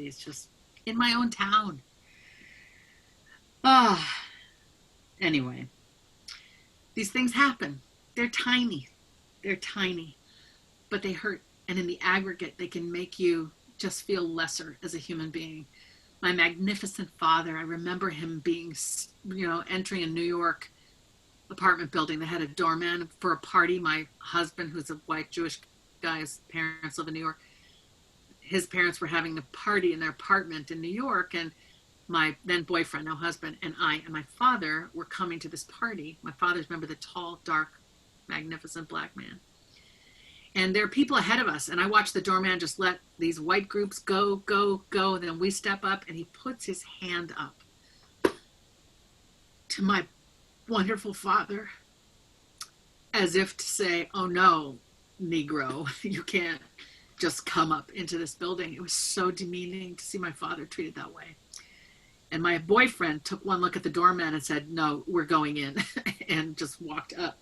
is just in my own town. Anyway, these things happen. They're tiny, but they hurt, and in the aggregate they can make you just feel lesser as a human being. My magnificent father, I remember him being, entering a New York apartment building that had a doorman for a party. My husband, who's a white Jewish guy, his parents live in New York. His parents were having a party in their apartment in New York, and my then boyfriend, now husband, and I and my father were coming to this party. My father's, remember, the tall, dark, magnificent black man. And there are people ahead of us, and I watch the doorman just let these white groups go, and then we step up, and he puts his hand up to my wonderful father, as if to say, oh no, Negro, you can't just come up into this building. It was so demeaning to see my father treated that way. And my boyfriend took one look at the doorman and said, no, we're going in, and just walked up.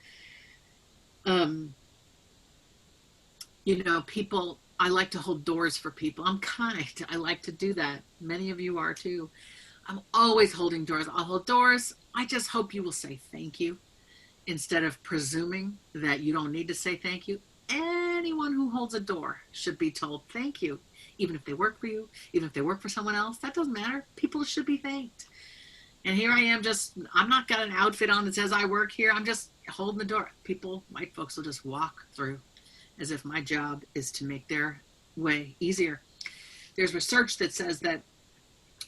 People, I like to hold doors for people. I'm kind. I like to do that. Many of you are too. I'm always holding doors. I'll hold doors. I just hope you will say thank you instead of presuming that you don't need to say thank you. Anyone who holds a door should be told thank you, even if they work for you, even if they work for someone else. That doesn't matter. People should be thanked. And here I am, I'm not got an outfit on that says I work here. I'm just holding the door. People, white folks, will just walk through as if my job is to make their way easier. There's research that says that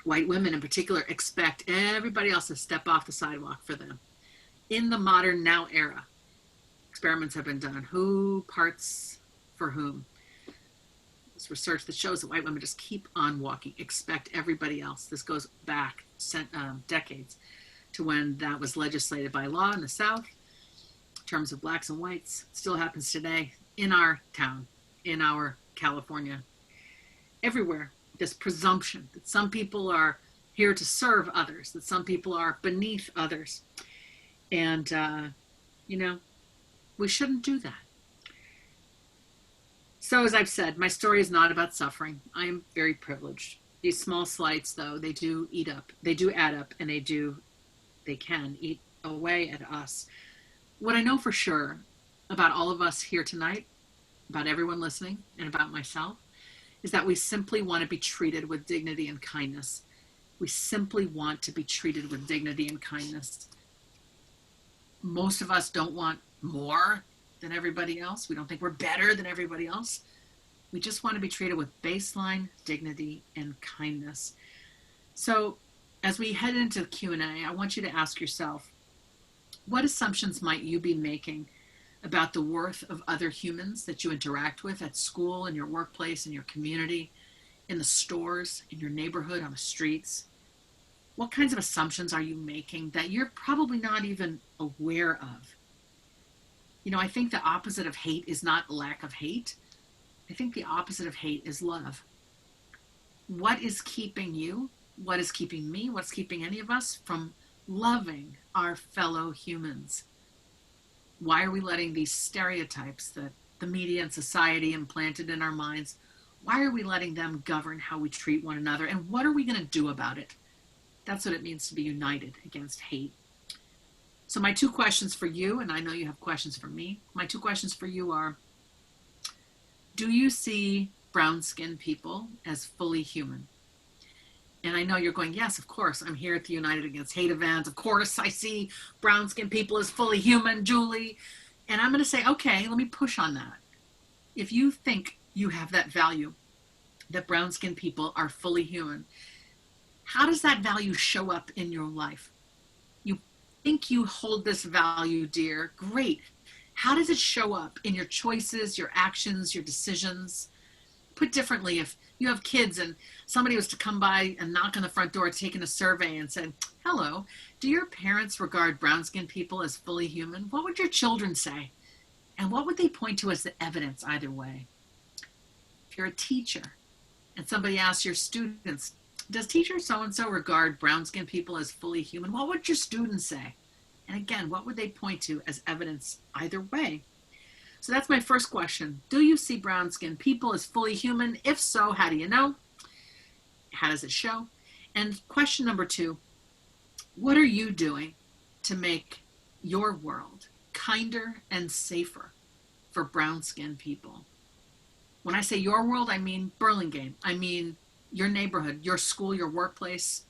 white women in particular expect everybody else to step off the sidewalk for them. In the modern now era, experiments have been done. Who parts for whom? There's research that shows that white women just keep on walking, expect everybody else. This goes back decades to when that was legislated by law in the South. In terms of blacks and whites, it still happens today in our town, in our California, everywhere. This presumption that some people are here to serve others, that some people are beneath others. And, we shouldn't do that. So as I've said, my story is not about suffering. I am very privileged. These small slights, though, they do add up, and they can eat away at us. What I know for sure about all of us here tonight, about everyone listening, and about myself, is that we simply want to be treated with dignity and kindness. We simply want to be treated with dignity and kindness. Most of us don't want more than everybody else. We don't think we're better than everybody else. We just want to be treated with baseline dignity and kindness. So as we head into the Q&A, I want you to ask yourself, what assumptions might you be making about the worth of other humans that you interact with at school, in your workplace, in your community, in the stores, in your neighborhood, on the streets? What kinds of assumptions are you making that you're probably not even aware of? I think the opposite of hate is not lack of hate. I think the opposite of hate is love. What is keeping you, what is keeping me, what's keeping any of us from loving our fellow humans? Why are we letting these stereotypes that the media and society implanted in our minds, why are we letting them govern how we treat one another? And what are we going to do about it? That's what it means to be united against hate. So my two questions for you, and I know you have questions for me, my two questions for you are, do you see brown-skinned people as fully human? And I know you're going, yes, of course, I'm here at the United Against Hate event. Of course, I see brown-skinned people as fully human, Julie. And I'm going to say, okay, let me push on that. If you think you have that value, that brown-skinned people are fully human, how does that value show up in your life? You think you hold this value dear, great. How does it show up in your choices, your actions, your decisions? Put differently, if you have kids and somebody was to come by and knock on the front door, taking a survey and said, hello, do your parents regard brown-skinned people as fully human? What would your children say? And what would they point to as the evidence either way? If you're a teacher and somebody asks your students, does teacher so-and-so regard brown-skinned people as fully human? What would your students say? And again, what would they point to as evidence either way? So that's my first question. Do you see brown-skinned people as fully human? If so, how do you know? How does it show? And question number two, what are you doing to make your world kinder and safer for brown-skinned people? When I say your world, I mean Burlingame. I mean your neighborhood, your school, your workplace,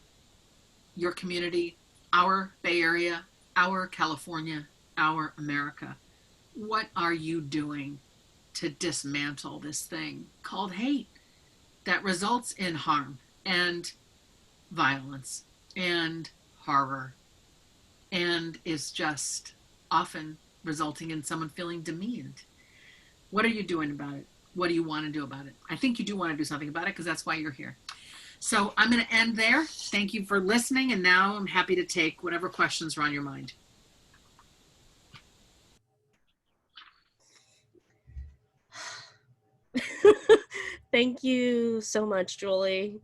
your community, our Bay Area, our California, our America. What are you doing to dismantle this thing called hate that results in harm and violence and horror and is just often resulting in someone feeling demeaned? What are you doing about it? What do you want to do about it? I think you do want to do something about it because that's why you're here. So I'm going to end there. Thank you for listening. And now I'm happy to take whatever questions are on your mind. Thank you so much, Julie.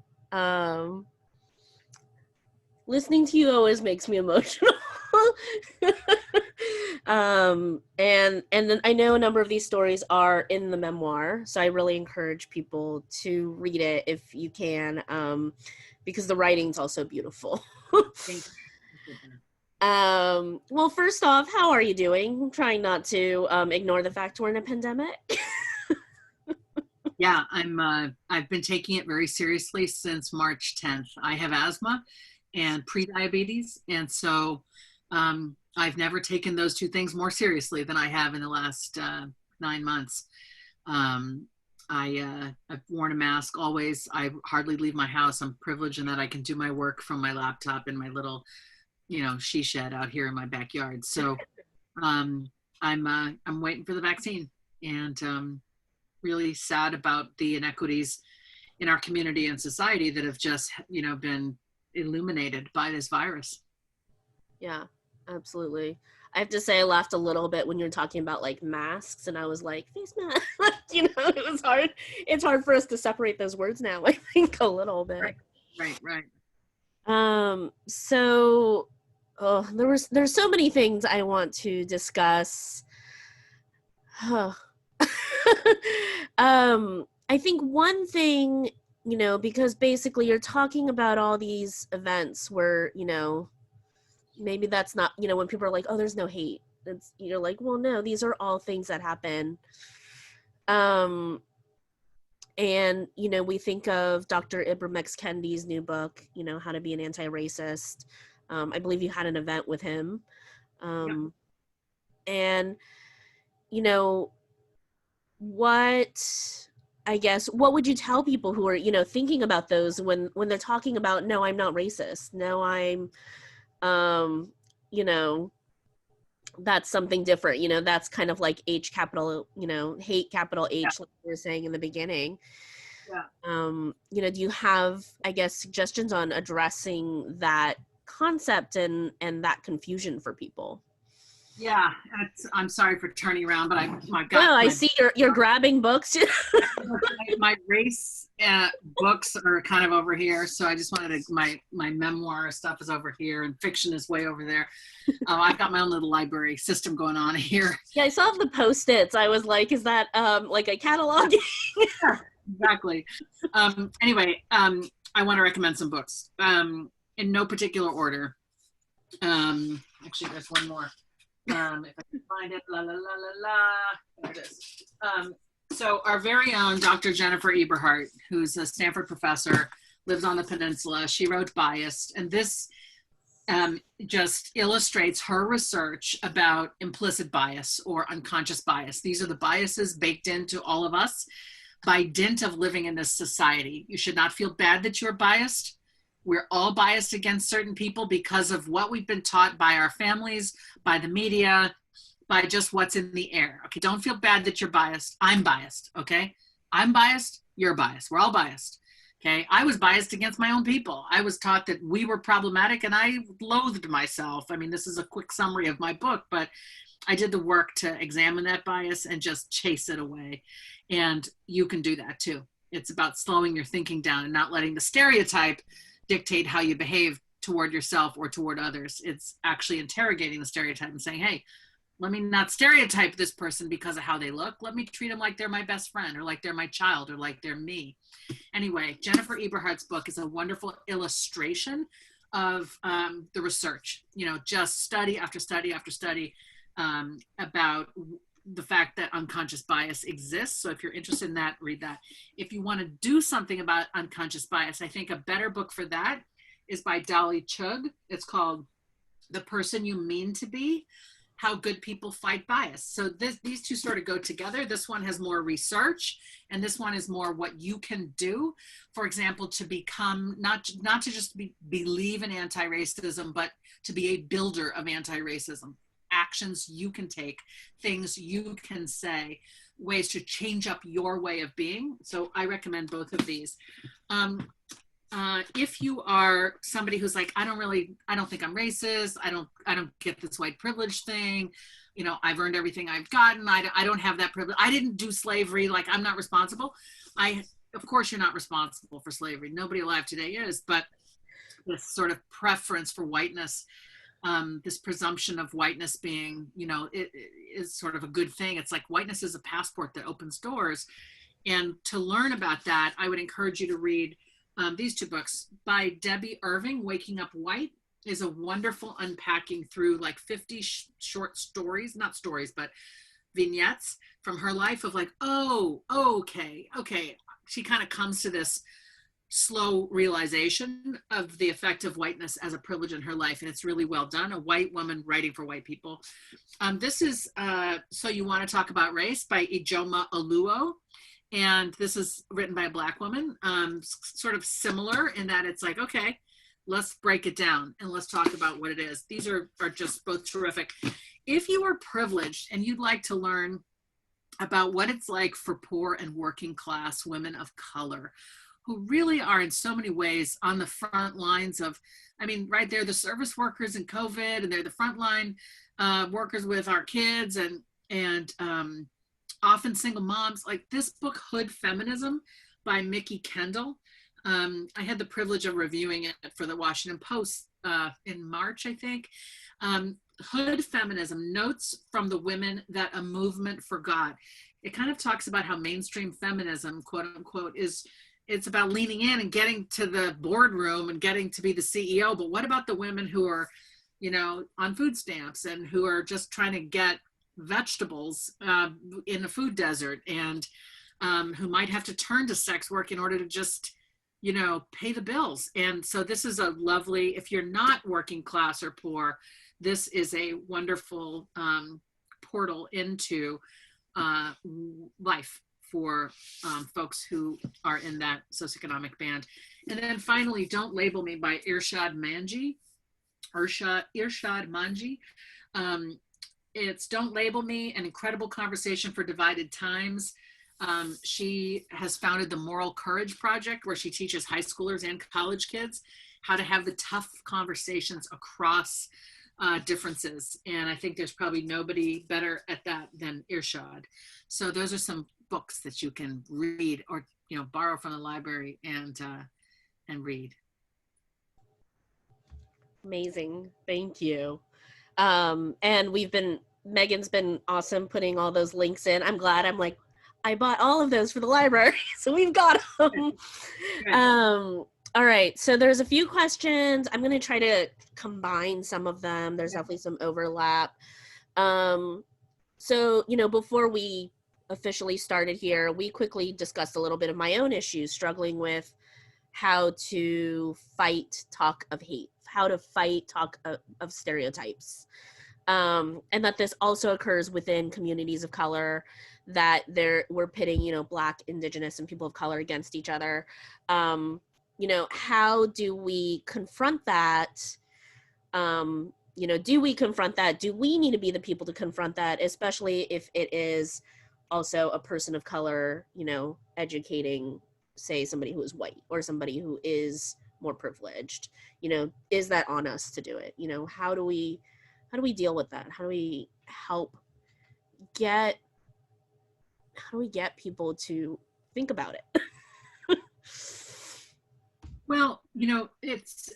Listening to you always makes me emotional. And then I know a number of these stories are in the memoir, so I really encourage people to read it if you can, because the writing's also beautiful. Thank you. Well, first off, how are you doing? I'm trying not to ignore the fact we're in a pandemic. Yeah, I've been taking it very seriously since March 10th. I have asthma and pre-diabetes, and so I've never taken those two things more seriously than I have in the last 9 months. I've worn a mask always. I hardly leave my house. I'm privileged in that I can do my work from my laptop in my little, she shed out here in my backyard. So I'm waiting for the vaccine, and really sad about the inequities in our community and society that have just, been illuminated by this virus. Yeah, absolutely. I have to say I laughed a little bit when you were talking about like masks, and I was like, face mask. It was hard. It's hard for us to separate those words now, I think, a little bit. Right. So there's so many things I want to discuss. I think one thing, because basically you're talking about all these events where, maybe that's not, when people are like, oh, there's no hate. It's, you're like, well, no, these are all things that happen. And, we think of Dr. Ibram X. Kendi's new book, How to Be an Anti-Racist. I believe you had an event with him. Yep. And, what would you tell people who are, thinking about those when they're talking about, no, I'm not racist. No, I'm, that's something different. That's kind of like H capital, hate capital H, Yeah. like we were saying in the beginning. Yeah. Do you have, I guess, suggestions on addressing that concept and that confusion for people? Yeah, I'm sorry for turning around, but I see you're grabbing books. my race books are kind of over here, so I just wanted to, my memoir stuff is over here, and fiction is way over there. I've got my own little library system going on here. Yeah, I saw the Post-its. I was like, is that like a catalog? Yeah, exactly. Anyway, I want to recommend some books in no particular order. Actually, there's one more. If I can find it, la la la la la. There it is. So our very own Dr. Jennifer Eberhardt, who's a Stanford professor, lives on the peninsula. She wrote Biased, and this just illustrates her research about implicit bias or unconscious bias. These are the biases baked into all of us by dint of living in this society. You should not feel bad that you're biased. We're all biased against certain people because of what we've been taught by our families, by the media, by just what's in the air. Okay, don't feel bad that you're biased. I'm biased, okay? I'm biased, you're biased. We're all biased, okay? I was biased against my own people. I was taught that we were problematic and I loathed myself. I mean, this is a quick summary of my book, but I did the work to examine that bias and just chase it away. And you can do that too. It's about slowing your thinking down and not letting the stereotype dictate how you behave toward yourself or toward others. It's actually interrogating the stereotype and saying, hey, let me not stereotype this person because of how they look. Let me treat them like they're my best friend or like they're my child or like they're me. Anyway, Jennifer Eberhardt's book is a wonderful illustration of the research, just study after study after study about the fact that unconscious bias exists. So if you're interested in that, read that. If you want to do something about unconscious bias, I think a better book for that is by Dolly Chugh. It's called The Person You Mean to Be, How Good People Fight Bias. So these two sort of go together. This one has more research, and this one is more what you can do. For example, to become, not to just believe in anti-racism, but to be a builder of anti-racism. Actions you can take, things you can say, ways to change up your way of being. So I recommend both of these. If you are somebody who's like, I don't think I'm racist. I don't get this white privilege thing. I've earned everything I've gotten. I don't have that privilege. I didn't do slavery. Like, I'm not responsible. Of course you're not responsible for slavery. Nobody alive today is, but this sort of preference for whiteness, this presumption of whiteness being, it is sort of a good thing. It's like whiteness is a passport that opens doors. And to learn about that, I would encourage you to read these two books by Debbie Irving. Waking Up White is a wonderful unpacking through like 50 short stories, not stories, but vignettes from her life of like, oh, okay. She kind of comes to this slow realization of the effect of whiteness as a privilege in her life. And it's really well done. A white woman writing for white people. This is So You Want to Talk About Race by Ijoma Oluo. And this is written by a Black woman, sort of similar in that it's like, okay, let's break it down and let's talk about what it is. These are just both terrific. If you are privileged and you'd like to learn about what it's like for poor and working class women of color, who really are in so many ways on the front lines of, right there, the service workers in COVID, and they're the frontline workers with our kids and often single moms. Like this book, Hood Feminism by Mickey Kendall, I had the privilege of reviewing it for the Washington Post in March, I think. Hood Feminism, Notes from the Women That a Movement Forgot. It kind of talks about how mainstream feminism, quote unquote, it's about leaning in and getting to the boardroom and getting to be the CEO. But what about the women who are, on food stamps and who are just trying to get vegetables in a food desert, and who might have to turn to sex work in order to just, pay the bills? And so this is a lovely, if you're not working class or poor, this is a wonderful portal into life for folks who are in that socioeconomic band. And then finally, Don't Label Me by Irshad Manji. It's Don't Label Me, an incredible conversation for divided times. She has founded the Moral Courage Project, where she teaches high schoolers and college kids how to have the tough conversations across differences. And I think there's probably nobody better at that than Irshad. So those are some books that you can read or, borrow from the library and read. Amazing. Thank you. And Megan's been awesome putting all those links in. I'm glad. I bought all of those for the library, so we've got them. All right, so there's a few questions. I'm going to try to combine some of them. There's definitely some overlap. So, before we officially started here, we quickly discussed a little bit of my own issues, struggling with how to fight talk of hate, how to fight talk of stereotypes. And that this also occurs within communities of color, that we're pitting, Black, Indigenous, and people of color against each other. How do we confront that? Do we confront that? Do we need to be the people to confront that, especially if it is also a person of color, educating, say, somebody who is white or somebody who is more privileged? Is that on us to do it? How do we deal with that? How do we get people to think about it? Well, it's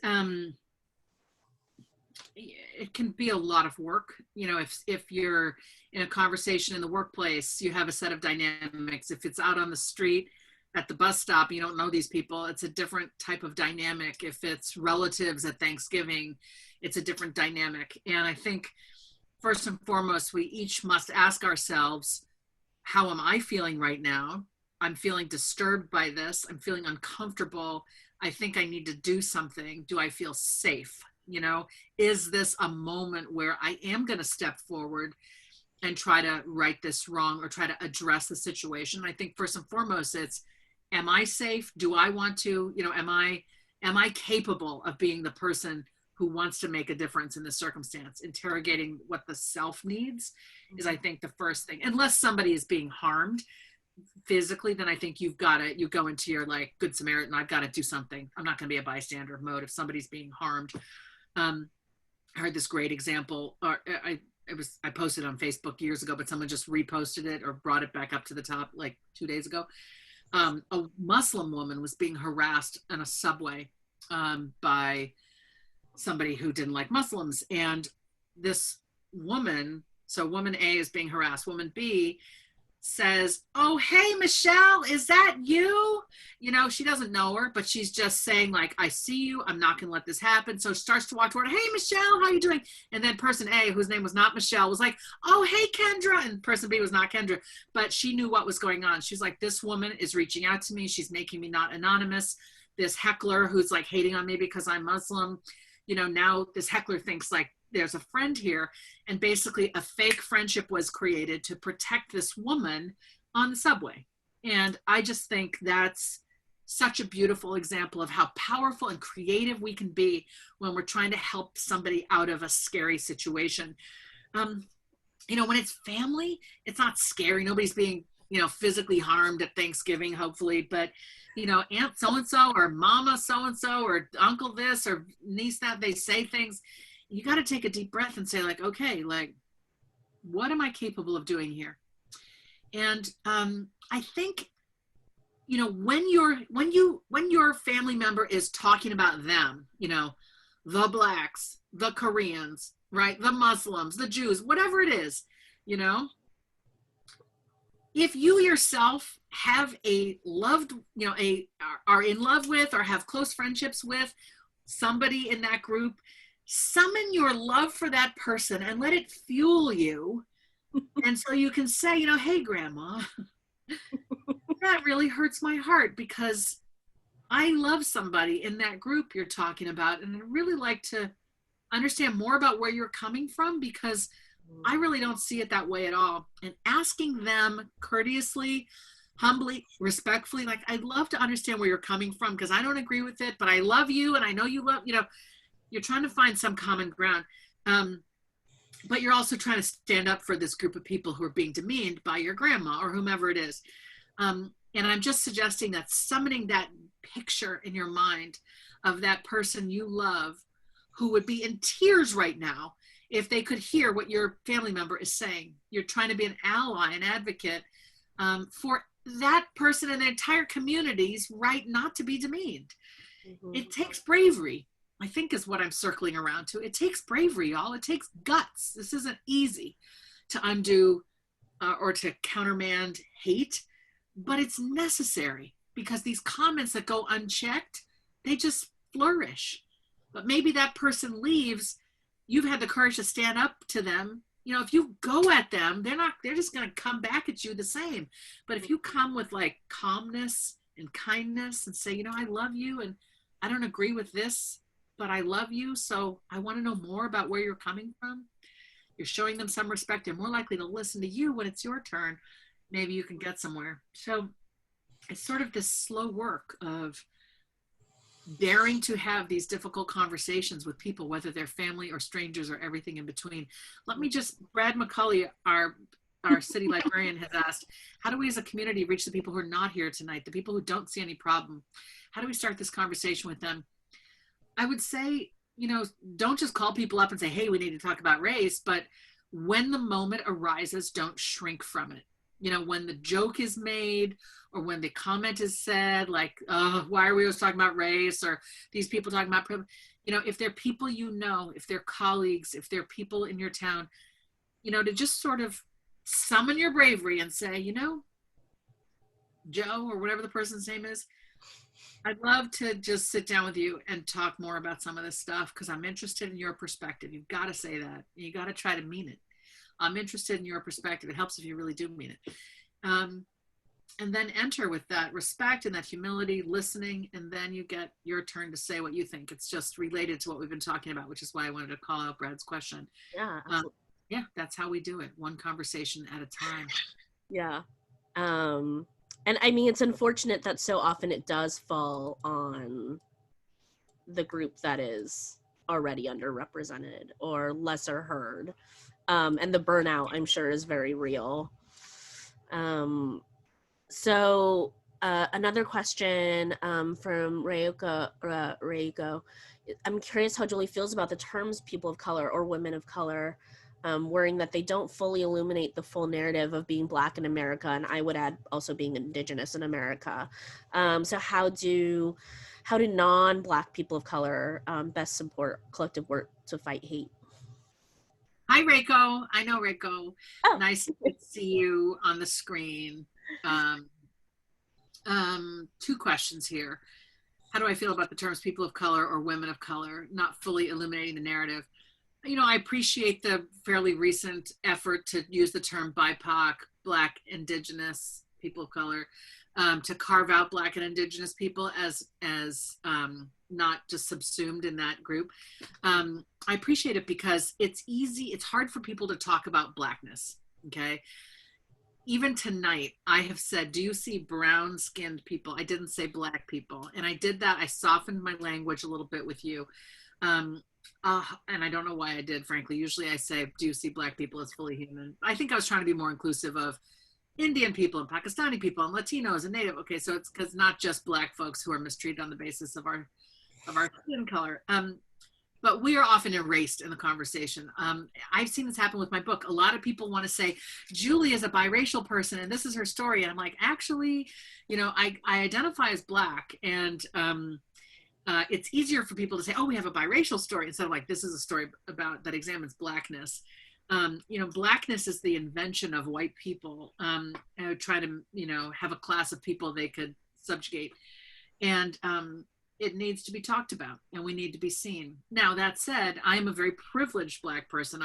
it can be a lot of work. If you're in a conversation in the workplace, you have a set of dynamics. If it's out on the street at the bus stop, you don't know these people, it's a different type of dynamic. If it's relatives at Thanksgiving, it's a different dynamic. And I think first and foremost, we each must ask ourselves, how am I feeling right now? I'm feeling disturbed by this. I'm feeling uncomfortable. I think I need to do something. Do I feel safe? Is this a moment where I am going to step forward and try to right this wrong or try to address the situation? I think first and foremost, it's, am I safe? Do I want to, am I capable of being the person who wants to make a difference in this circumstance? Interrogating what the self needs is, I think, the first thing. Unless somebody is being harmed physically, then I think you go into your Good Samaritan, I've got to do something. I'm not going to be a bystander mode if somebody's being harmed. I heard this great example, or I posted on Facebook years ago, but someone just reposted it or brought it back up to the top 2 days ago. A Muslim woman was being harassed in a subway by somebody who didn't like Muslims. And this woman, so woman A is being harassed. Woman B says, "Oh, hey, Michelle, is that you?" She doesn't know her, but she's just saying I see you. I'm not going to let this happen. So starts to walk toward her. "Hey, Michelle, how you doing?" And then person A, whose name was not Michelle, was like, "Oh, hey, Kendra." And person B was not Kendra, but she knew what was going on. She's like, this woman is reaching out to me. She's making me not anonymous. This heckler who's hating on me because I'm Muslim, now this heckler thinks there's a friend here. And basically a fake friendship was created to protect this woman on the subway. And I just think that's such a beautiful example of how powerful and creative we can be when we're trying to help somebody out of a scary situation. When it's family, it's not scary. Nobody's being, physically harmed at Thanksgiving, hopefully, but Aunt so-and-so or Mama so-and-so or Uncle this or niece that, they say things. You got to take a deep breath and say okay, what am I capable of doing here? And I think, when your family member is talking about them, the blacks, the Koreans, right, the Muslims, the Jews, whatever it is, if you yourself have a loved, are in love with or have close friendships with somebody in that group, summon your love for that person and let it fuel you. And so you can say, hey, grandma, that really hurts my heart because I love somebody in that group you're talking about. And I'd really like to understand more about where you're coming from because I really don't see it that way at all. And asking them courteously, humbly, respectfully, like, I'd love to understand where you're coming from because I don't agree with it, but I love you and I know you love, you're trying to find some common ground. But you're also trying to stand up for this group of people who are being demeaned by your grandma or whomever it is. And I'm just suggesting that summoning that picture in your mind of that person you love who would be in tears right now if they could hear what your family member is saying. You're trying to be an ally, an advocate for that person and the entire community's right not to be demeaned. Mm-hmm. It takes bravery, I think is what I'm circling around to. It takes bravery, y'all. It takes guts. This isn't easy to undo or to countermand hate, but it's necessary because these comments that go unchecked, they just flourish. But maybe that person leaves, you've had the courage to stand up to them. If you go at them, they're just going to come back at you the same. But if you come with like calmness and kindness and say, I love you and I don't agree with this, but I love you. So I want to know more about where you're coming from. You're showing them some respect. They're more likely to listen to you when it's your turn. Maybe you can get somewhere. So it's sort of this slow work of daring to have these difficult conversations with people, whether they're family or strangers or everything in between. Brad McCulley, our city librarian, has asked, how do we as a community reach the people who are not here tonight, the people who don't see any problem? How do we start this conversation with them? I would say, don't just call people up and say, hey, we need to talk about race, but when the moment arises, don't shrink from it. When the joke is made or when the comment is said, like, why are we always talking about race or these people talking about privilege? If they're people, if they're colleagues, if they're people in your town, to just sort of summon your bravery and say, Joe, or whatever the person's name is, I'd love to just sit down with you and talk more about some of this stuff because I'm interested in your perspective. You've got to say that. You got to try to mean it. I'm interested in your perspective. It helps if you really do mean it. And then enter with that respect and that humility, listening, and then you get your turn to say what you think. It's just related to what we've been talking about, which is why I wanted to call out Brad's question. Yeah, yeah, that's how we do it. One conversation at a time. Yeah. And I mean, it's unfortunate that so often it does fall on the group that is already underrepresented or lesser heard. And the burnout, I'm sure, is very real. So another question from Reiko. I'm curious how Julie feels about the terms people of color or women of color, worrying that they don't fully illuminate the full narrative of being Black in America, and I would add also being Indigenous in America. So how do non-Black people of color best support collective work to fight hate? Hi, Reiko. I know Reiko. Oh. Nice to see you on the screen. Two questions here. How do I feel about the terms people of color or women of color not fully illuminating the narrative? I appreciate the fairly recent effort to use the term BIPOC, Black, Indigenous, people of color, to carve out Black and Indigenous people as not just subsumed in that group. I appreciate it because it's hard for people to talk about Blackness, okay? Even tonight, I have said, do you see brown-skinned people? I didn't say Black people. And I did that. I softened my language a little bit with you. And I don't know why I did, frankly. Usually I say, do you see Black people as fully human? I think I was trying to be more inclusive of Indian people and Pakistani people and Latinos and Native. Okay, so it's because not just Black folks who are mistreated on the basis of our skin color. but we are often erased in the conversation. I've seen this happen with my book. A lot of people want to say, Julie is a biracial person and this is her story. And I'm like, actually, I identify as Black, and it's easier for people to say, oh, we have a biracial story, instead of like, this is a story about that examines Blackness. Blackness is the invention of white people trying to, have a class of people they could subjugate. And it needs to be talked about, and we need to be seen. Now, that said, I am a very privileged Black person.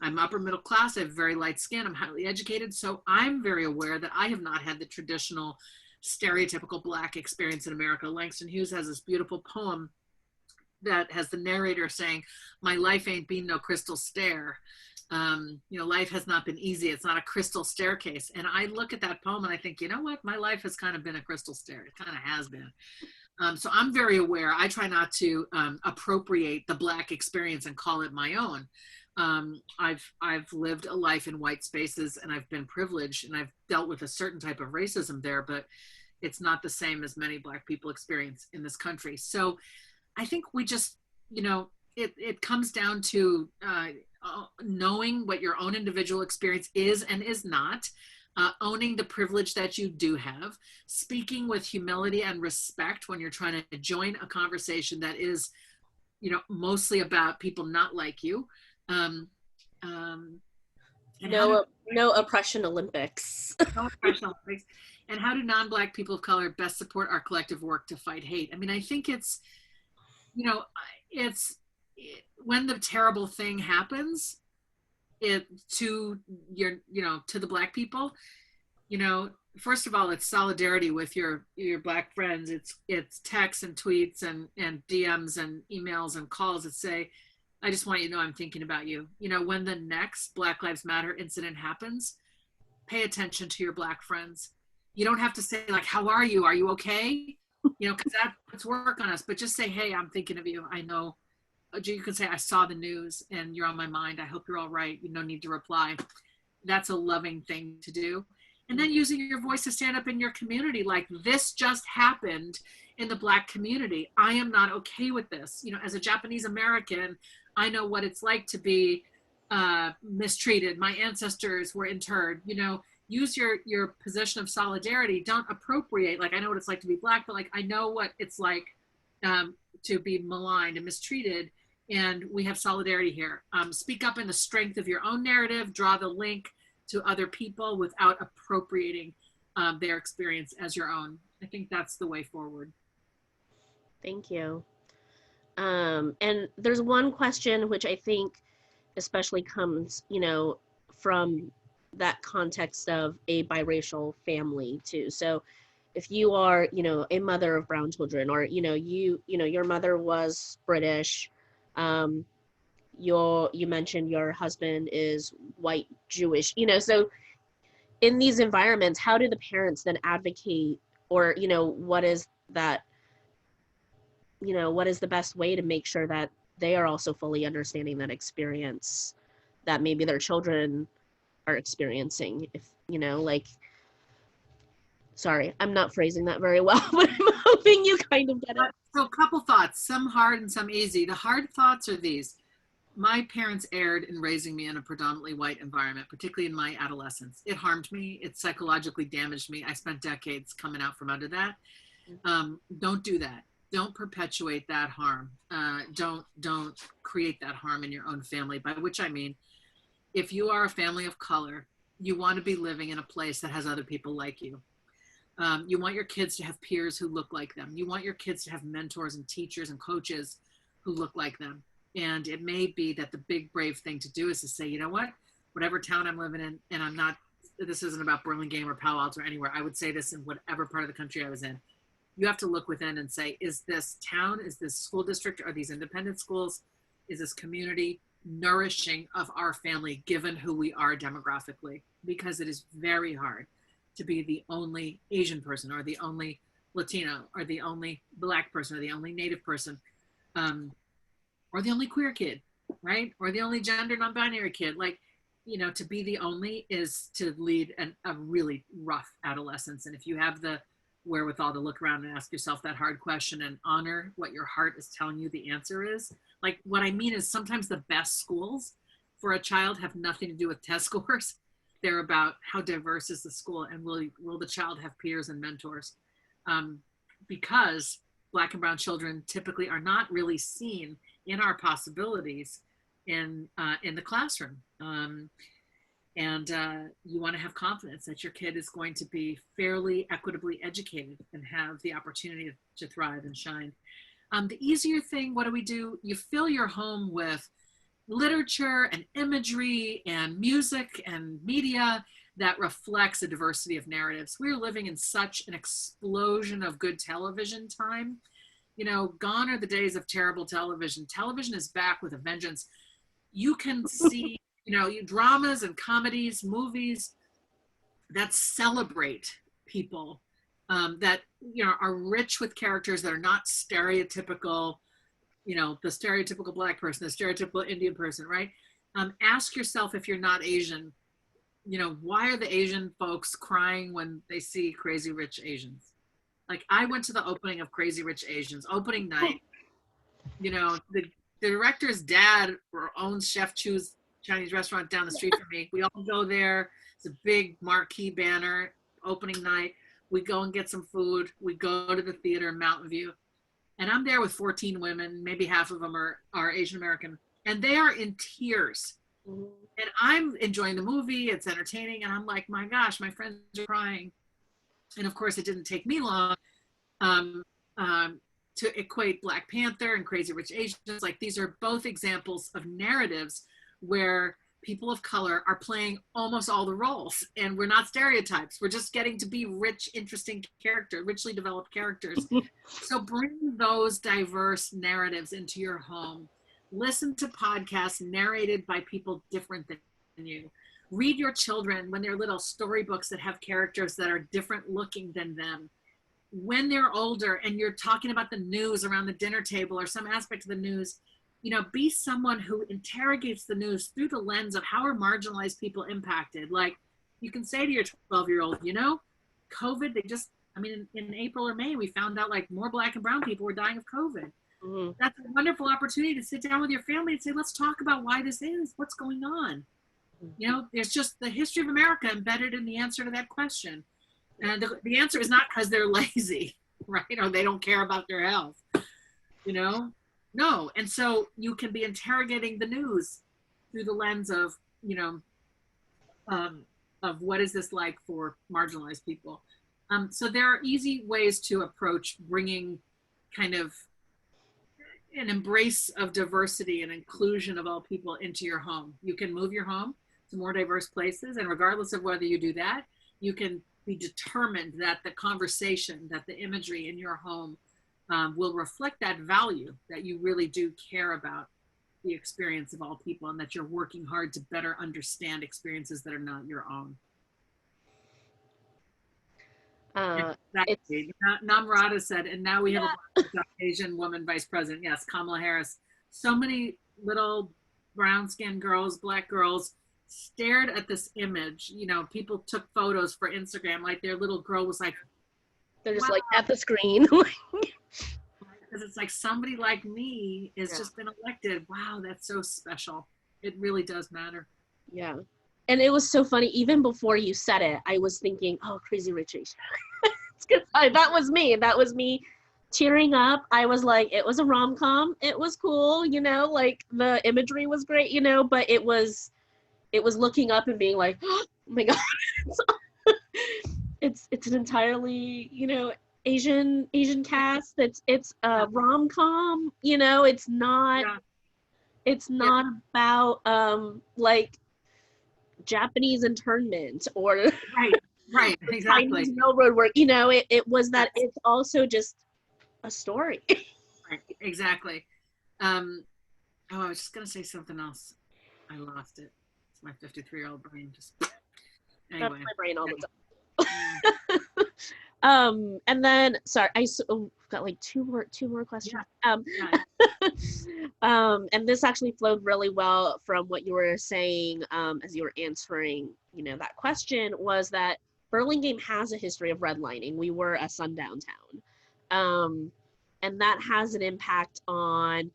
I'm upper middle class. I have very light skin. I'm highly educated. So I'm very aware that I have not had the traditional stereotypical Black experience in America. Langston Hughes has this beautiful poem that has the narrator saying, my life ain't been no crystal stair. Life has not been easy. It's not a crystal staircase. And I look at that poem and I think, you know what? My life has kind of been a crystal stair. It kind of has been. So I'm very aware. I try not to appropriate the Black experience and call it my own. I've lived a life in white spaces, and I've been privileged, and I've dealt with a certain type of racism there, but it's not the same as many Black people experience in this country. So I think we just, it comes down to knowing what your own individual experience is and is not. Owning the privilege that you do have, speaking with humility and respect when you're trying to join a conversation that is, mostly about people not like you. No oppression Olympics. No oppression Olympics. And how do non-Black people of color best support our collective work to fight hate? I mean, I think it's when the terrible thing happens, to the Black people, first of all, it's solidarity with your Black friends. It's texts and tweets and DMs and emails and calls that say, I just want you to know I'm thinking about you. When the next Black Lives Matter incident happens, pay attention to your Black friends. You don't have to say like, how are you? Are you okay? Because that puts work on us, but just say, hey, I'm thinking of you. I know. You can say, I saw the news and you're on my mind. I hope you're all right. You don't need to reply. That's a loving thing to do. And then using your voice to stand up in your community, like this just happened in the Black community. I am not okay with this. As a Japanese American, I know what it's like to be mistreated. My ancestors were interred. Use your position of solidarity. Don't appropriate, like, I know what it's like to be Black, but like, I know what it's like to be maligned and mistreated. And we have solidarity here. Speak up in the strength of your own narrative, draw the link to other people without appropriating their experience as your own. I think that's the way forward. Thank you. And there's one question which I think especially comes, from that context of a biracial family too. So if you are, a mother of brown children, or, your mother was British, you mentioned your husband is white Jewish, so in these environments, how do the parents then advocate, or, what is that, what is the best way to make sure that they are also fully understanding that experience that maybe their children are experiencing? If, sorry, I'm not phrasing that very well, but I'm hoping you kind of get it. So a couple thoughts, some hard and some easy. The hard thoughts are these. My parents erred in raising me in a predominantly white environment, particularly in my adolescence. It harmed me. It psychologically damaged me. I spent decades coming out from under that. Don't do that. Don't perpetuate that harm. Don't create that harm in your own family, by which I mean, if you are a family of color, you want to be living in a place that has other people like you. You want your kids to have peers who look like them. You want your kids to have mentors and teachers and coaches who look like them. And it may be that the big brave thing to do is to say, you know what, whatever town I'm living in, and this isn't about Burlingame or Palo Alto or anywhere, I would say this in whatever part of the country I was in, you have to look within and say, is this town, is this school district, are these independent schools, is this community nourishing of our family given who we are demographically? Because it is very hard to be the only Asian person, or the only Latino, or the only Black person, or the only Native person, or the only queer kid, right? Or the only gender non-binary kid. Like, to be the only is to lead a really rough adolescence. And if you have the wherewithal to look around and ask yourself that hard question and honor what your heart is telling you the answer is, Like what I mean is sometimes the best schools for a child have nothing to do with test scores. They're about how diverse is the school and will the child have peers and mentors? Because Black and brown children typically are not really seen in our possibilities in the classroom. And you want to have confidence that your kid is going to be fairly equitably educated and have the opportunity to thrive and shine. The easier thing, what do? You fill your home with literature and imagery and music and media that reflects a diversity of narratives. We're living in such an explosion of good television time. You know, gone are the days of terrible television. Television is back with a vengeance. You can see, you know, dramas and comedies, movies that celebrate people, that, you know, are rich with characters that are not stereotypical, you know, the stereotypical Black person, the stereotypical Indian person, right? Ask yourself, if you're not Asian, you know, why are the Asian folks crying when they see Crazy Rich Asians? Like, I went to the opening of Crazy Rich Asians, opening night. You know, the director's dad owns Chef Chu's Chinese restaurant down the street from me. We all go there. It's a big marquee banner, opening night. We go and get some food. We go to the theater in Mountain View. And I'm there with 14 women, maybe half of them are Asian American. And they are in tears. Mm-hmm. And I'm enjoying the movie. It's entertaining. And I'm like, my gosh, my friends are crying. And of course, it didn't take me long to equate Black Panther and Crazy Rich Asians. Like, these are both examples of narratives where people of color are playing almost all the roles. And we're not stereotypes. We're just getting to be rich, interesting characters, richly developed characters. So bring those diverse narratives into your home. Listen to podcasts narrated by people different than you. Read your children, when they're little, storybooks that have characters that are different looking than them. When they're older and you're talking about the news around the dinner table or some aspect of the news, you know, be someone who interrogates the news through the lens of how are marginalized people impacted. Like, you can say to your 12-year-old, you know, COVID, in April or May, we found out like more Black and brown people were dying of COVID. Mm-hmm. That's a wonderful opportunity to sit down with your family and say, let's talk about why this is, what's going on. You know, there's just the history of America embedded in the answer to that question. And the answer is not because they're lazy, right? Or they don't care about their health, you know? No. And so you can be interrogating the news through the lens of, you know, of what is this like for marginalized people. So there are easy ways to approach bringing kind of an embrace of diversity and inclusion of all people into your home. You can move your home to more diverse places. And regardless of whether you do that, you can be determined that the conversation, that the imagery in your home will reflect that value, that you really do care about the experience of all people and that you're working hard to better understand experiences that are not your own. Exactly. Namrata said, and now we have a Black Asian woman vice president. Yes, Kamala Harris. So many little brown-skinned girls, Black girls, stared at this image. You know, people took photos for Instagram, like their little girl was like, they're just like at the screen. Because it's like, somebody like me has just been elected. Wow, that's so special. It really does matter. Yeah. And it was so funny, even before you said it, I was thinking, oh, Crazy Rich Asians. That was me tearing up. I was like, it was a rom-com. It was cool, you know, like the imagery was great, you know, but it was looking up and being like, oh my God. It's an entirely, you know, Asian cast. It's a rom-com, you know, it's not about like Japanese internment or right exactly Chinese railroad work, you know. It was that it's also just a story. Right, exactly. I was just gonna say something else. I lost it. It's my 53-year-old brain just anyway. That's my brain all the time. And then sorry, I got like two more questions. And this actually flowed really well from what you were saying as you were answering, you know, that question, was that Burlingame has a history of redlining. We were a sundown town, and that has an impact on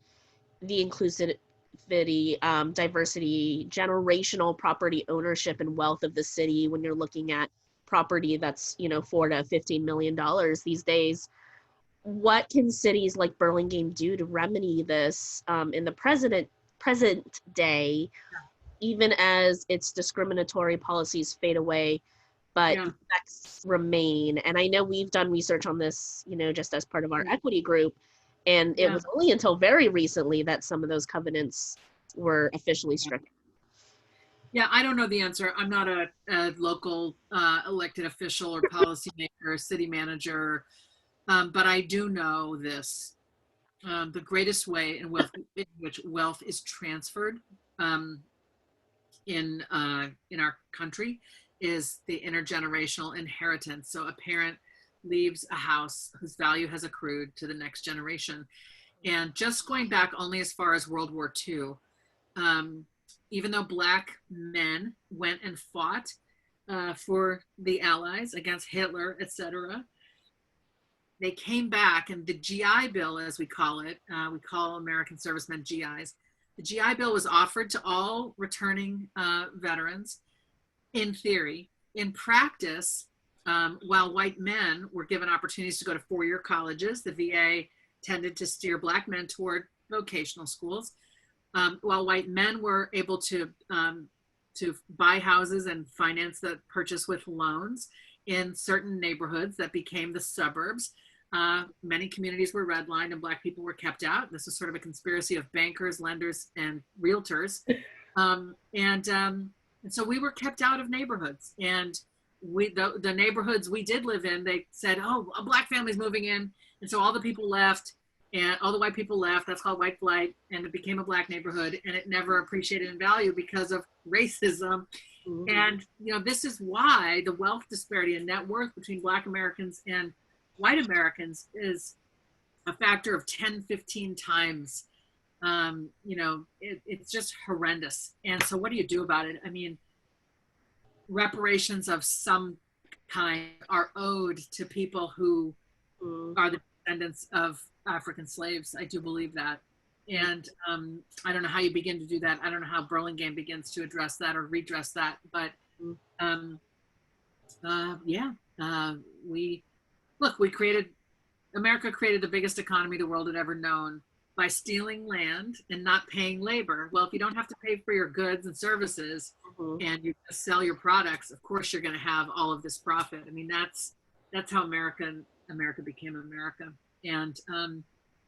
the inclusivity, diversity, generational property ownership and wealth of the city when you're looking at property that's, $4 to $15 million these days. What can cities like Burlingame do to remedy this in the present day, even as its discriminatory policies fade away, but Yeah. effects remain? And I know we've done research on this, just as part of our equity group, and it Yeah. was only until very recently that some of those covenants were officially stricken. Yeah, I don't know the answer. I'm not a local elected official or policymaker, city manager, but I do know this. The greatest way in which wealth is transferred in our country is the intergenerational inheritance. So a parent leaves a house whose value has accrued to the next generation. And just going back only as far as World War II, even though Black men went and fought for the Allies against Hitler, etc., they came back, and the GI Bill, as we call it, we call American servicemen GIs. The GI Bill was offered to all returning veterans in theory. In practice, while white men were given opportunities to go to four-year colleges, the VA tended to steer Black men toward vocational schools. While white men were able to buy houses and finance the purchase with loans in certain neighborhoods that became the suburbs, many communities were redlined and Black people were kept out. This was sort of a conspiracy of bankers, lenders, and realtors. And so we were kept out of neighborhoods. And the neighborhoods we did live in, they said, oh, a Black family's moving in. And so all the people left. And all the white people left. That's called white flight, and it became a Black neighborhood, and it never appreciated in value because of racism. Mm-hmm. And this is why the wealth disparity and net worth between Black Americans and white Americans is a factor of 10, 15 times. It's just horrendous. And so what do you do about it? I mean, reparations of some kind are owed to people who are the descendants of African slaves. I do believe that. And I don't know how you begin to do that. I don't know how Burlingame begins to address that or redress that. But America created the biggest economy the world had ever known by stealing land and not paying labor. Well, if you don't have to pay for your goods and services and you just sell your products, of course you're going to have all of this profit. I mean, that's how America became America. And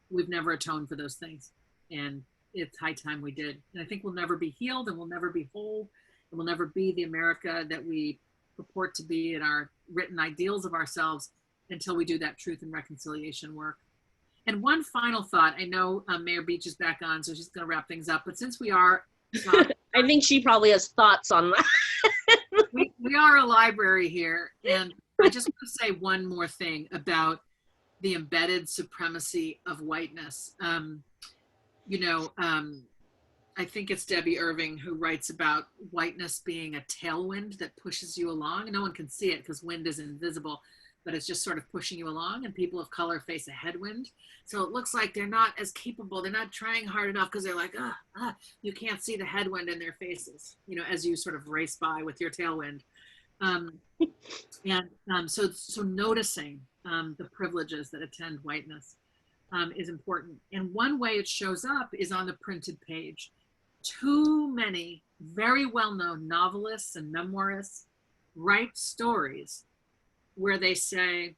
we've never atoned for those things. And it's high time we did. And I think we'll never be healed, and we'll never be whole, and we'll never be the America that we purport to be in our written ideals of ourselves until we do that truth and reconciliation work. And one final thought. I know Mayor Beach is back on, so she's going to wrap things up. But since we are... I think she probably has thoughts on that. we are a library here. And I just want to say one more thing about the embedded supremacy of whiteness. I think it's Debbie Irving who writes about whiteness being a tailwind that pushes you along. And no one can see it because wind is invisible, but it's just sort of pushing you along, and people of color face a headwind. So it looks like they're not as capable. They're not trying hard enough because they're like, you can't see the headwind in their faces, as you sort of race by with your tailwind. So noticing the privileges that attend whiteness is important. And one way it shows up is on the printed page. Too many very well-known novelists and memoirists write stories where they say,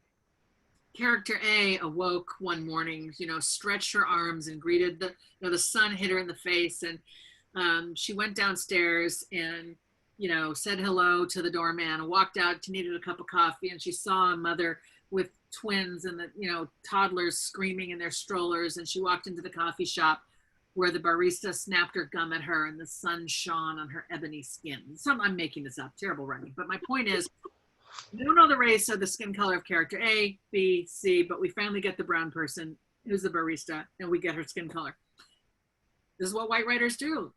character A awoke one morning, stretched her arms and greeted the sun hit her in the face, and she went downstairs and said hello to the doorman and walked out. She needed a cup of coffee, and she saw a mother with twins and the toddlers screaming in their strollers, and she walked into the coffee shop where the barista snapped her gum at her and the sun shone on her ebony skin. I'm making this up, terrible writing, but my point is, we don't know the race or the skin color of character A, B, C, but we finally get the brown person who's the barista, and we get her skin color. This is what white writers do.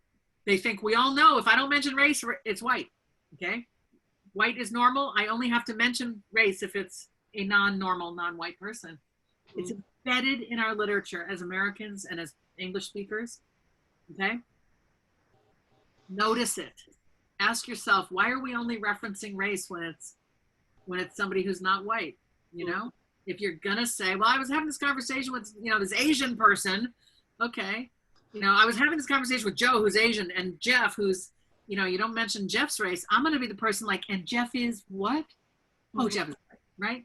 They think we all know if I don't mention race, it's white, okay? White is normal. I only have to mention race if it's a non-normal, non-white person. It's embedded in our literature as Americans and as English speakers Okay? Notice it. Ask yourself, why are we only referencing race when it's somebody who's not white? You know, if you're gonna say, well, I was having this conversation with, this Asian person. Okay. I was having this conversation with Joe, who's Asian, and Jeff, who's, you don't mention Jeff's race. I'm going to be the person like, and Jeff is what? Oh, Jeff is white, right?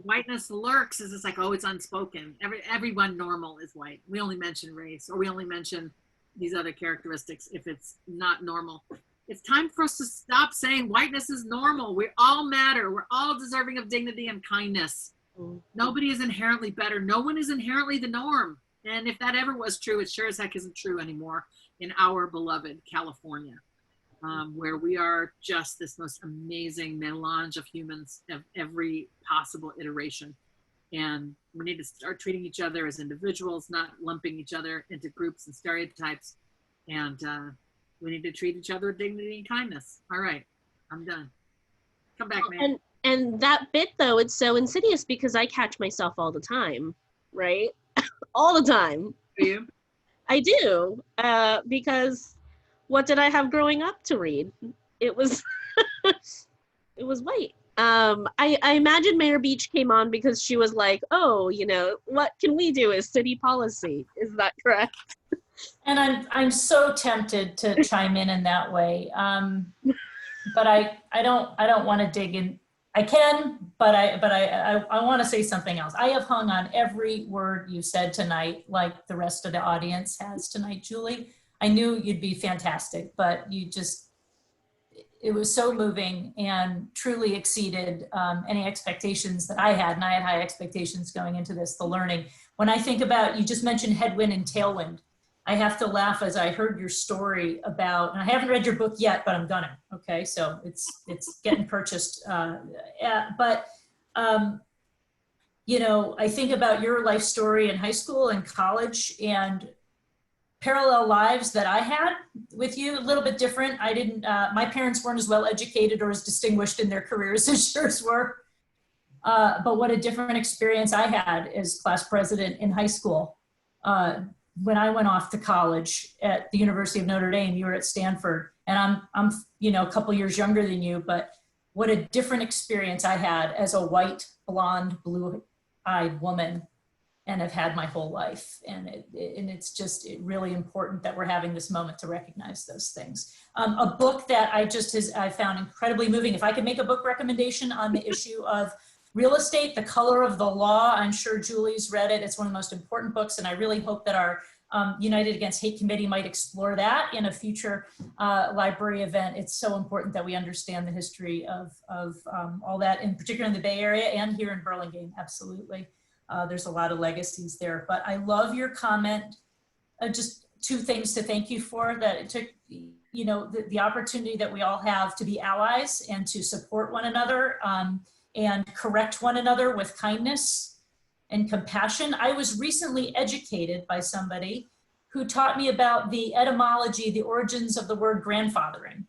Whiteness lurks is it's like, oh, it's unspoken. Everyone normal is white. We only mention race, or we only mention these other characteristics if it's not normal. It's time for us to stop saying whiteness is normal. We all matter. We're all deserving of dignity and kindness. Nobody is inherently better. No one is inherently the norm. And if that ever was true, it sure as heck isn't true anymore in our beloved California, where we are just this most amazing melange of humans of every possible iteration. And we need to start treating each other as individuals, not lumping each other into groups and stereotypes. And we need to treat each other with dignity and kindness. All right, I'm done. Come back, man. And that bit, though, it's so insidious because I catch myself all the time, right? All the time. Do you? I do, because what did I have growing up to read? It was, it was white. I imagine Mayor Beach came on because she was like, oh, what can we do as city policy? Is that correct? And I'm so tempted to chime in that way, but I don't want to dig in. I can, but I want to say something else. I have hung on every word you said tonight, like the rest of the audience has tonight, Julie. I knew you'd be fantastic, but it was so moving and truly exceeded any expectations that I had. And I had high expectations going into this, the learning. When I think about, you just mentioned headwind and tailwind. I have to laugh as I heard your story about, and I haven't read your book yet, but I'm gonna, okay? So it's getting purchased. But I think about your life story in high school and college and parallel lives that I had with you, a little bit different. I didn't, my parents weren't as well educated or as distinguished in their careers as yours were. But what a different experience I had as class president in high school. When I went off to college at the University of Notre Dame, you were at Stanford, and I'm a couple years younger than you, but what a different experience I had as a white, blonde, blue-eyed woman, and have had my whole life. And it's just really important that we're having this moment to recognize those things. A book that I found incredibly moving. If I could make a book recommendation on the issue of real estate, The Color of the Law. I'm sure Julie's read it. It's one of the most important books, and I really hope that our United Against Hate Committee might explore that in a future library event. It's so important that we understand the history of all that, in particular in the Bay Area and here in Burlingame, absolutely. There's a lot of legacies there, but I love your comment. Just two things to thank you for, that it took, the opportunity that we all have to be allies and to support one another, and correct one another with kindness and compassion. I was recently educated by somebody who taught me about the etymology, the origins of the word grandfathering,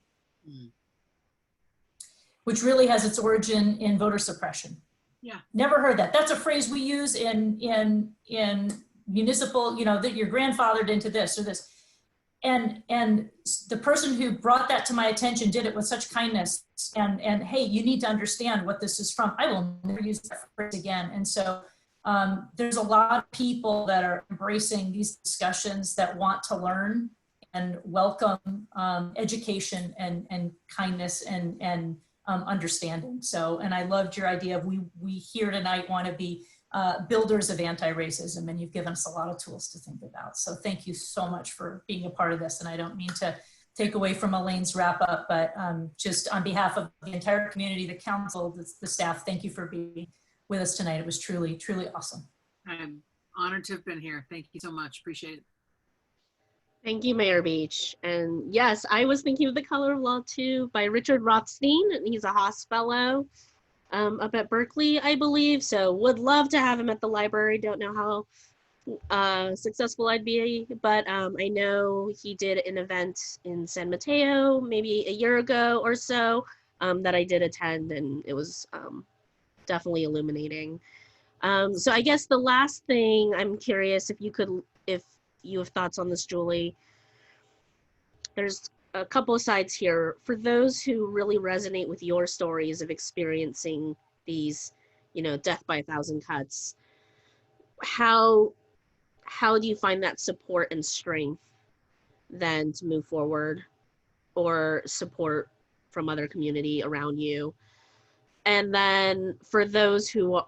which really has its origin in voter suppression. Yeah. Never heard that. That's a phrase we use in municipal, that you're grandfathered into this or this. And the person who brought that to my attention did it with such kindness and hey, you need to understand what this is from. I will never use that phrase again. And so there's a lot of people that are embracing these discussions that want to learn and welcome education and kindness and understanding. So, and I loved your idea of we here tonight want to be builders of anti-racism, and you've given us a lot of tools to think about. So thank you so much for being a part of this. And I don't mean to take away from Elaine's wrap up, but just on behalf of the entire community, the council, the staff, thank you for being with us tonight. It was truly, truly awesome. I'm honored to have been here. Thank you so much. Appreciate it. Thank you, Mayor Beach. And yes, I was thinking of The Color of Law too, by Richard Rothstein. He's a Haas Fellow up at Berkeley, I believe. So would love to have him at the library. Don't know how successful I'd be, but I know he did an event in San Mateo maybe a year ago or so that I did attend, and it was definitely illuminating. So I guess the last thing, I'm curious if you have thoughts on this, Julie. there's a couple of sides here. For those who really resonate with your stories of experiencing these, death by a thousand cuts, how do you find that support and strength then to move forward, or support from other community around you? And then for those who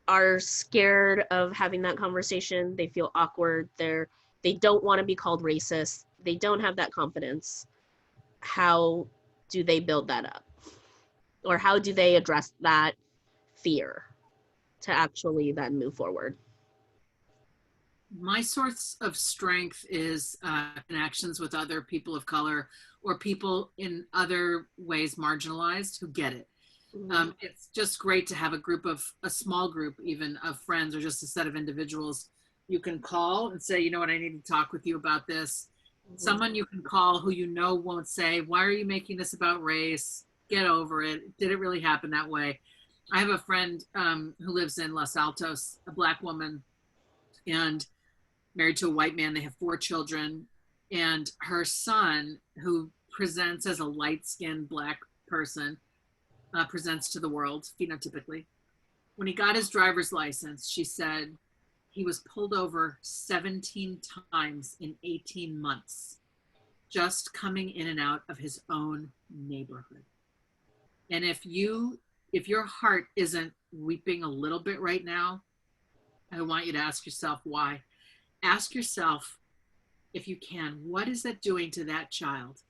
are scared of having that conversation, they feel awkward, they don't want to be called racist, they don't have that confidence, how do they build that up? Or how do they address that fear to actually then move forward? My source of strength is connections with other people of color or people in other ways marginalized who get it. It's just great to have a small group even of friends, or just a set of individuals you can call and say, you know what, I need to talk with you about this. Someone you can call who won't say, why are you making this about race? Get over it. Did it really happen that way? I have a friend who lives in Los Altos, a Black woman, and married to a white man. They have 4 children, and her son, who presents as a light-skinned Black person, presents to the world phenotypically. When he got his driver's license, she said he was pulled over 17 times in 18 months, just coming in and out of his own neighborhood. And if your heart isn't weeping a little bit right now, I want you to ask yourself why. Ask yourself, if you can, what is that doing to that child?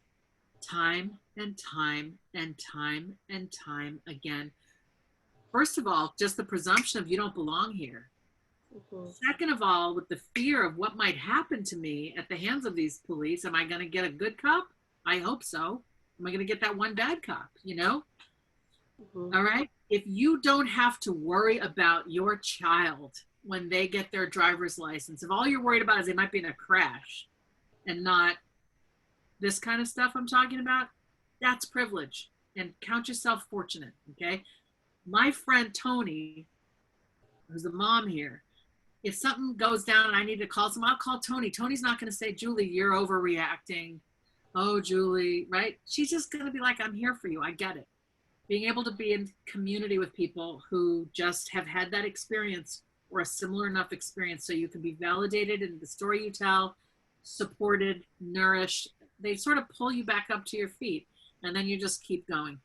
Time and time and time and time again. First of all, just the presumption of you don't belong here. Second of all, with the fear of what might happen to me at the hands of these police, am I going to get a good cop? I hope so. Am I going to get that one bad cop, All right. If you don't have to worry about your child when they get their driver's license, if all you're worried about is they might be in a crash and not this kind of stuff I'm talking about, that's privilege, and count yourself fortunate. Okay. My friend Tony, who's the mom here, if something goes down and I need to call someone, I'll call Tony. Tony's not going to say, Julie, you're overreacting. Oh, Julie, right? She's just going to be like, I'm here for you. I get it. Being able to be in community with people who just have had that experience or a similar enough experience, so you can be validated in the story you tell, supported, nourished. They sort of pull you back up to your feet, and then you just keep going.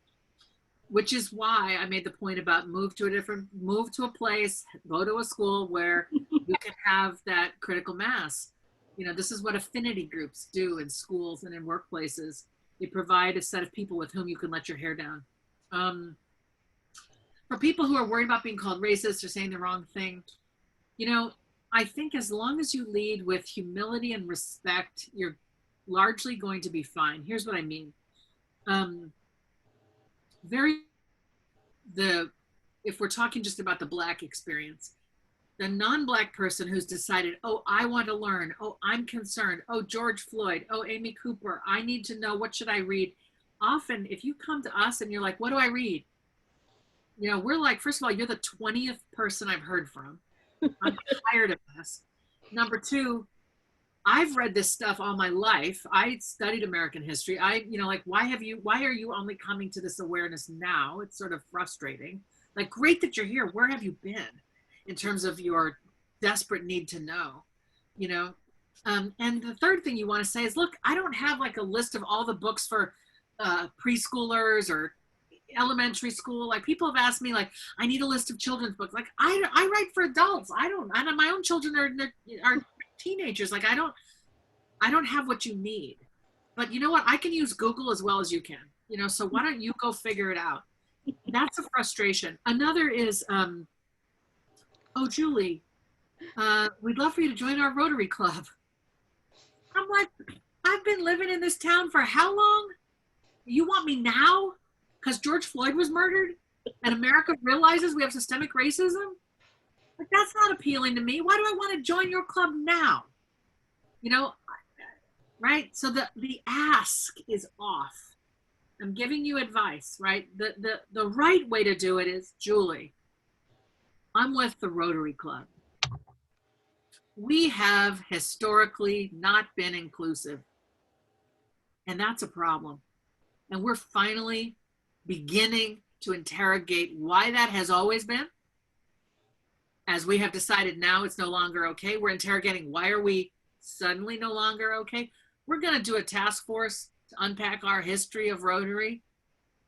Which is why I made the point about move to a place, go to a school where you can have that critical mass. This is what affinity groups do in schools and in workplaces. They provide a set of people with whom you can let your hair down. For people who are worried about being called racist or saying the wrong thing, I think as long as you lead with humility and respect, you're largely going to be fine. Here's what I mean. If we're talking just about the Black experience, the non-Black person who's decided, oh, I want to learn, oh, I'm concerned, oh, George Floyd, oh, Amy Cooper, I need to know, what should I read? Often, if you come to us and you're like, what do I read? We're like, first of all, you're the 20th person I've heard from. I'm tired of this. Number 2, I've read this stuff all my life. I studied American history. Why are you only coming to this awareness now? It's sort of frustrating. Like, great that you're here. Where have you been in terms of your desperate need to know, And the third thing you want to say is, look, I don't have like a list of all the books for preschoolers or elementary school. Like, people have asked me, like, I need a list of children's books. Like, I write for adults. I know my own children are teenagers. Like, I don't have what you need. But you know what? I can use Google as well as you can. So why don't you go figure it out? That's a frustration. Another is, oh, Julie, we'd love for you to join our Rotary Club. I'm like, I've been living in this town for how long? You want me now? Because George Floyd was murdered and America realizes we have systemic racism? Like, that's not appealing to me. Why do I want to join your club now? Right? So the ask is off. I'm giving you advice, right? The right way to do it is, Julie, I'm with the Rotary Club. We have historically not been inclusive. And that's a problem. And we're finally beginning to interrogate why that has always been. As we have decided now it's no longer okay. We're interrogating why are we suddenly no longer okay. We're going to do a task force to unpack our history of Rotary,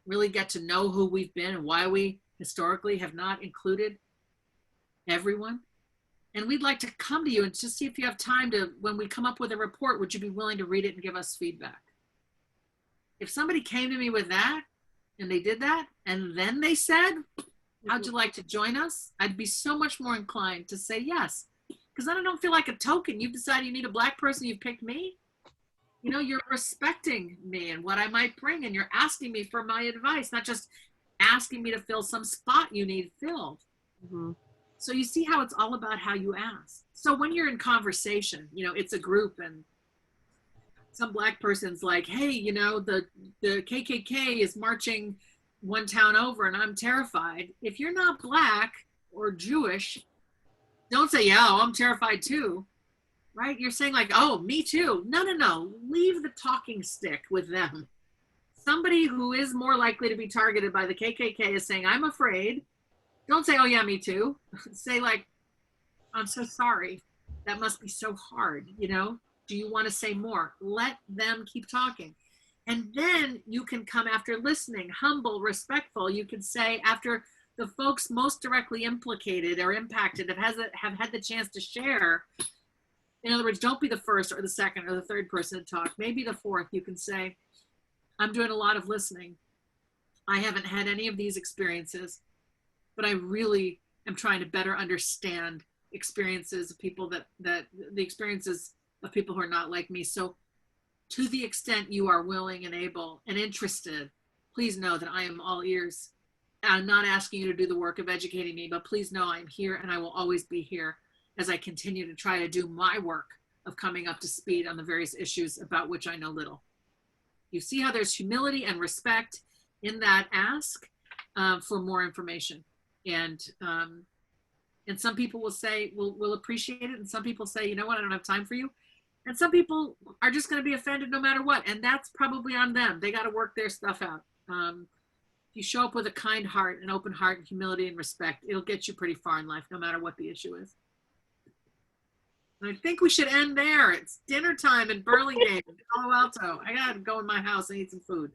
really get to know who we've been and why we historically have not included everyone. And we'd like to come to you and just see if you have time to, when we come up with a report, would you be willing to read it and give us feedback? If somebody came to me with that and they did that and then they said, how'd you like to join us? I'd be so much more inclined to say yes, because then I don't feel like a token. You've decided you need a Black person, you've picked me. You know, you're respecting me and what I might bring, and you're asking me for my advice, not just asking me to fill some spot you need filled. Mm-hmm. So you see how it's all about how you ask. So when you're in conversation, you know, it's a group and some Black person's like, hey, you know, the KKK is marching one town over and I'm terrified. If you're not Black or Jewish, don't say, yeah, I'm terrified too, right? You're saying like, oh, me too. No. Leave the talking stick with them. Somebody who is more likely to be targeted by the KKK is saying, I'm afraid. Don't say, oh yeah, me too. Say like, I'm so sorry. That must be so hard, you know? Do you want to say more? Let them keep talking. And then you can come after listening, humble, respectful. You can say after the folks most directly implicated or impacted have had the chance to share. In other words, don't be the first or the second or the third person to talk. Maybe the fourth. You can say, I'm doing a lot of listening. I haven't had any of these experiences, but I really am trying to better understand experiences of people the experiences of people who are not like me. So to the extent you are willing and able and interested, please know that I am all ears. I'm not asking you to do the work of educating me, but please know I'm here and I will always be here as I continue to try to do my work of coming up to speed on the various issues about which I know little. You see how there's humility and respect in that ask for more information. And some people will say, we'll appreciate it. And some people say, you know what, I don't have time for you. And some people are just going to be offended no matter what. And that's probably on them. They got to work their stuff out. If you show up with a kind heart, an open heart, and humility and respect, it'll get you pretty far in life, no matter what the issue is. And I think we should end there. It's dinner time in Burlingame, Palo Alto. I got to go in my house and eat some food.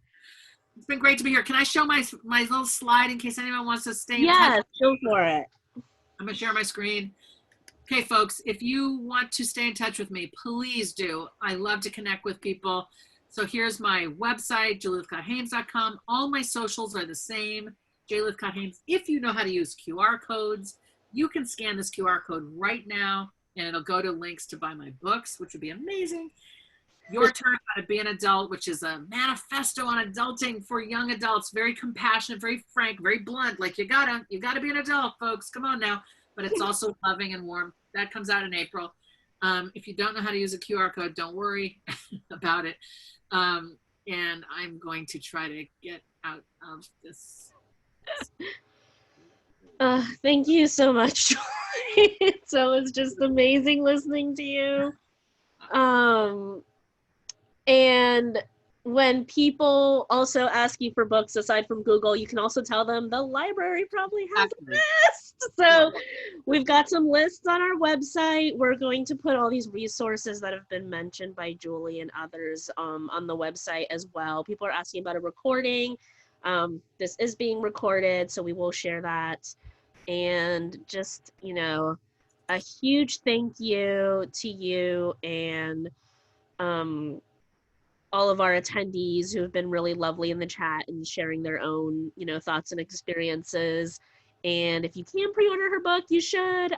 It's been great to be here. Can I show my little slide in case anyone wants to stay in touch? Yes, go for it. I'm going to share my screen. Okay, folks, if you want to stay in touch with me, please do. I love to connect with people. So here's my website, lythcott-haims.com. All my socials are the same, Lythcott-Haims. If you know how to use QR codes, you can scan this QR code right now, and it'll go to links to buy my books, which would be amazing. Your Turn How to Be an Adult, which is a manifesto on adulting for young adults, very compassionate, very frank, very blunt. Like you gotta be an adult, folks. Come on now. But it's also loving and warm. That comes out in April. If you don't know how to use a QR code, don't worry about it. And I'm going to try to get out of this. Thank you so much, Joy. So it's just amazing listening to you. And when people also ask you for books aside from Google, you can also tell them the library probably has a list. So we've got some lists on our website. We're going to put all these resources that have been mentioned by Julie and others on the website as well. People are asking about a recording. This is being recorded, so we will share that. And just, you know, a huge thank you to you and all of our attendees who have been really lovely in the chat and sharing their own, you know, thoughts and experiences. And if you can pre-order her book, you should.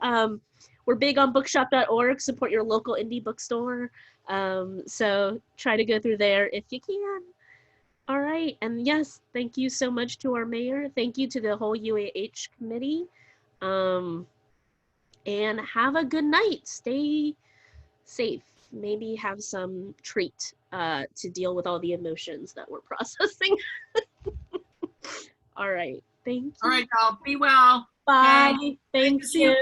We're big on bookshop.org, support your local indie bookstore. So try to go through there if you can. All right, and yes, thank you so much to our mayor. Thank you to the whole UAH committee. And have a good night. Stay safe. Maybe have some treat to deal with all the emotions that we're processing. All right. Thank you. All right, y'all. Be well. Bye. Okay. Thank See you.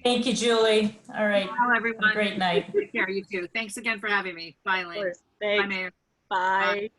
Thank you, Julie. All right. Well, everyone. Have a great night. Take care, you too. Thanks again for having me. Bye, Lane. Bye, Mayor. Bye.